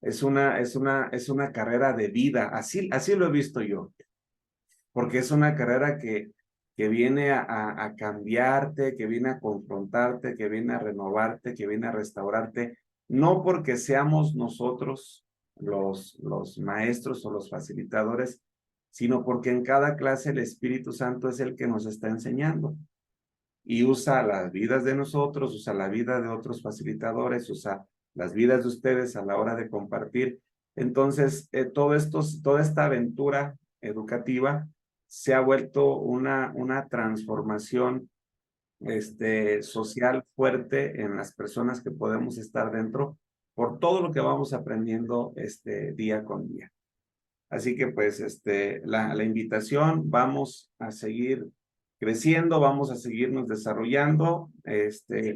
es una carrera de vida, así lo he visto yo, porque es una carrera que viene a cambiarte, que viene a confrontarte, que viene a renovarte, que viene a restaurarte, no porque seamos nosotros los maestros o los facilitadores, sino porque en cada clase el Espíritu Santo es el que nos está enseñando. Y usa las vidas de nosotros, usa la vida de otros facilitadores, usa las vidas de ustedes a la hora de compartir. Entonces, toda esta aventura educativa se ha vuelto una transformación social fuerte en las personas que podemos estar dentro por todo lo que vamos aprendiendo día con día. Así que pues la invitación, vamos a seguir creciendo, vamos a seguirnos desarrollando.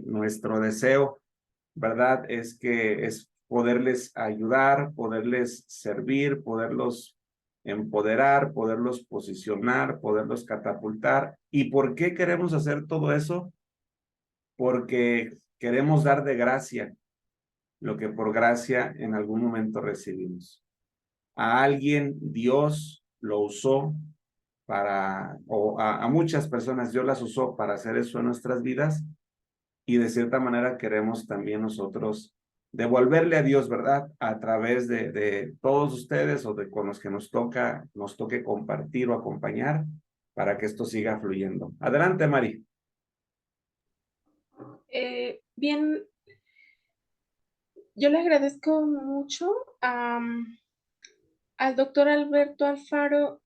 Nuestro deseo, ¿verdad? Es poderles ayudar, poderles servir, poderlos empoderar, poderlos posicionar, poderlos catapultar. ¿Y por qué queremos hacer todo eso? Porque queremos dar de gracia lo que por gracia en algún momento recibimos. A alguien Dios lo usó o a muchas personas Dios las usó para hacer eso en nuestras vidas, y de cierta manera queremos también nosotros devolverle a Dios, ¿verdad? A través de todos ustedes o de con los que nos toque compartir o acompañar para que esto siga fluyendo. Adelante, Mari. Bien, yo le agradezco mucho al doctor Alberto Alfaro.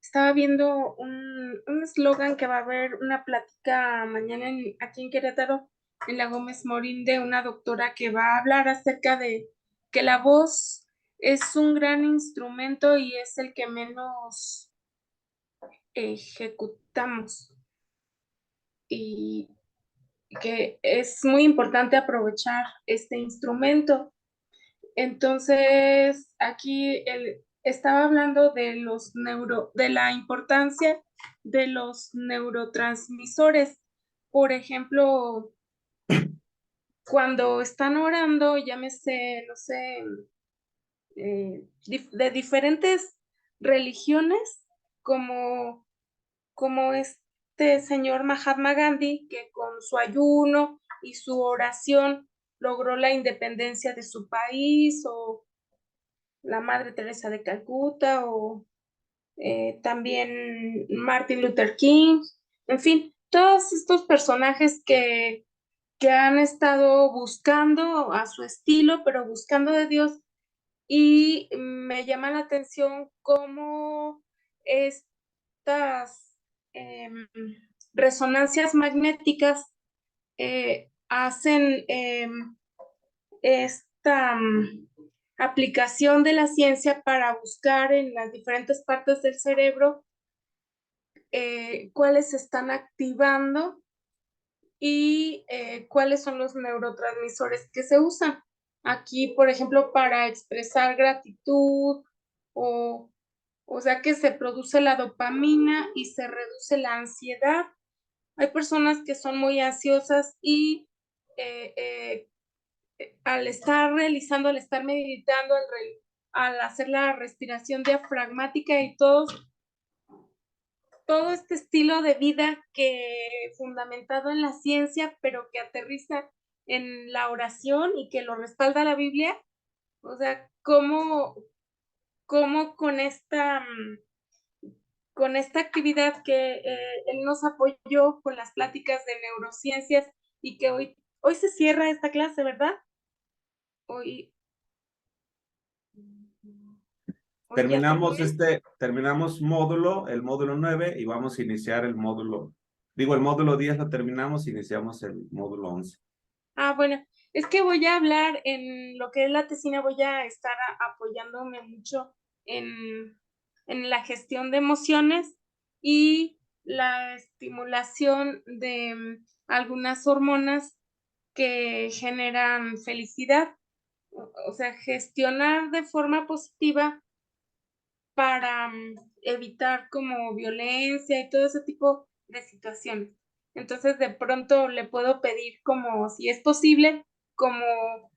Estaba viendo un eslogan que va a haber una plática mañana aquí en Querétaro, en la Gómez Morín, de una doctora que va a hablar acerca de que la voz es un gran instrumento y es el que menos ejecutamos, y que es muy importante aprovechar este instrumento. Entonces, aquí estaba hablando de de la importancia de los neurotransmisores. Por ejemplo, cuando están orando, llámese, no sé, de diferentes religiones, como este señor Mahatma Gandhi, que con su ayuno y su oración logró la independencia de su país, o la Madre Teresa de Calcuta, o también Martin Luther King, en fin, todos estos personajes que han estado buscando a su estilo, pero buscando de Dios. Y me llama la atención cómo estas resonancias magnéticas hacen esta aplicación de la ciencia para buscar en las diferentes partes del cerebro cuáles se están activando y cuáles son los neurotransmisores que se usan. Aquí, por ejemplo, para expresar gratitud, o sea que se produce la dopamina y se reduce la ansiedad. Hay personas que son muy ansiosas y al estar meditando, al hacer la respiración diafragmática y todo este estilo de vida fundamentado en la ciencia, pero que aterriza en la oración y que lo respalda la Biblia, o sea, cómo con esta actividad que él nos apoyó con las pláticas de neurociencias, y que hoy se cierra esta clase, ¿verdad? Hoy Terminamos el módulo 9, y vamos a iniciar el módulo 10 lo terminamos, iniciamos el módulo 11. Bueno, es que voy a hablar en lo que es la tesina, voy a estar apoyándome mucho en la gestión de emociones y la estimulación de algunas hormonas que generan felicidad. O sea, gestionar de forma positiva para evitar como violencia y todo ese tipo de situaciones. Entonces, de pronto le puedo pedir, como si es posible, como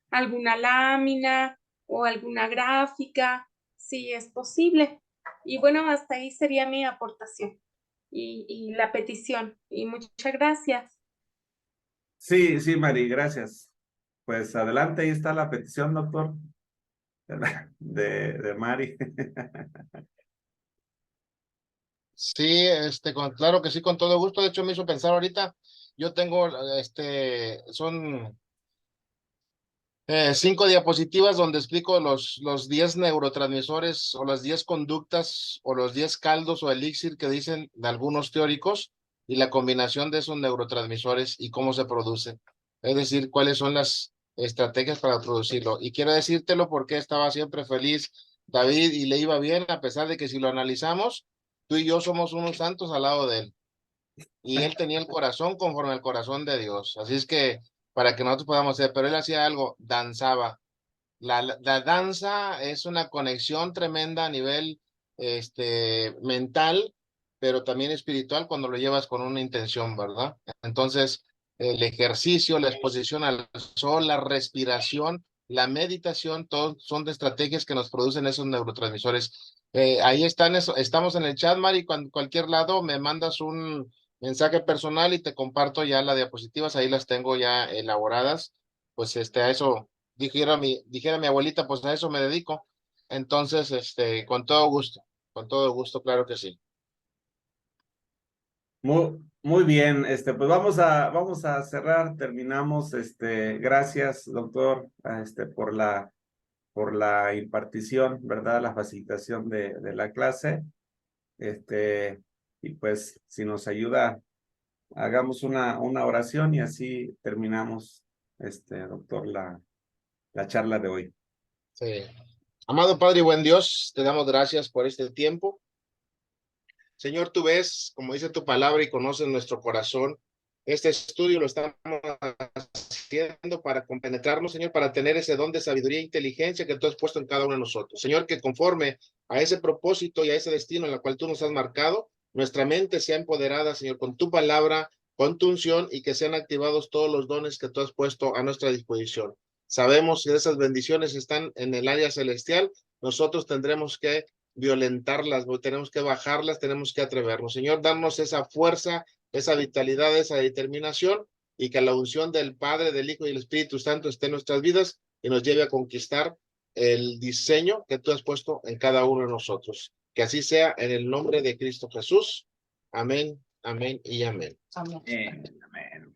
alguna lámina o alguna gráfica, si es posible. Y bueno, hasta ahí sería mi aportación y la petición. Y muchas gracias. Sí, Mari, gracias. Pues adelante, ahí está la petición, doctor, de Mari. Sí, claro que sí, con todo gusto. De hecho, me hizo pensar ahorita, yo tengo, son 5 diapositivas donde explico los 10 neurotransmisores, o las 10 conductas, o los 10 caldos o elixir que dicen de algunos teóricos, y la combinación de esos neurotransmisores y cómo se producen. Es decir, cuáles son las estrategias para producirlo. Y quiero decírtelo porque estaba siempre feliz David y le iba bien, a pesar de que, si lo analizamos, tú y yo somos unos santos al lado de él. y él tenía el corazón conforme al corazón de Dios. Así es que para que nosotros podamos hacer, pero él hacía algo, danzaba. La danza es una conexión tremenda a nivel mental, pero también espiritual cuando lo llevas con una intención, ¿verdad? Entonces, el ejercicio, la exposición al sol, la respiración, la meditación, todos son de estrategias que nos producen esos neurotransmisores. Ahí están, estamos en el chat, Mari, cualquier lado me mandas un mensaje personal y te comparto ya las diapositivas, ahí las tengo ya elaboradas. Pues a eso dijera mi abuelita, pues a eso me dedico. Entonces, con todo gusto, claro que sí. Muy bien, pues vamos a cerrar, terminamos, gracias, doctor, por la impartición, ¿verdad? La facilitación de la clase, y pues, si nos ayuda, hagamos una oración y así terminamos, doctor, la charla de hoy. Sí. Amado Padre y buen Dios, te damos gracias por este tiempo. Señor, tú ves, como dice tu palabra y conoces nuestro corazón. Este estudio lo estamos haciendo para compenetrarnos, Señor, para tener ese don de sabiduría e inteligencia que tú has puesto en cada uno de nosotros. Señor, que conforme a ese propósito y a ese destino en el cual tú nos has marcado, nuestra mente sea empoderada, Señor, con tu palabra, con tu unción y que sean activados todos los dones que tú has puesto a nuestra disposición. Sabemos que esas bendiciones están en el área celestial. Nosotros tendremos que violentarlas, tenemos que bajarlas, tenemos que atrevernos. Señor, danos esa fuerza, esa vitalidad, esa determinación y que la unción del Padre, del Hijo y del Espíritu Santo esté en nuestras vidas y nos lleve a conquistar el diseño que tú has puesto en cada uno de nosotros. Que así sea en el nombre de Cristo Jesús. Amén, amén y amén. Amén. Amén.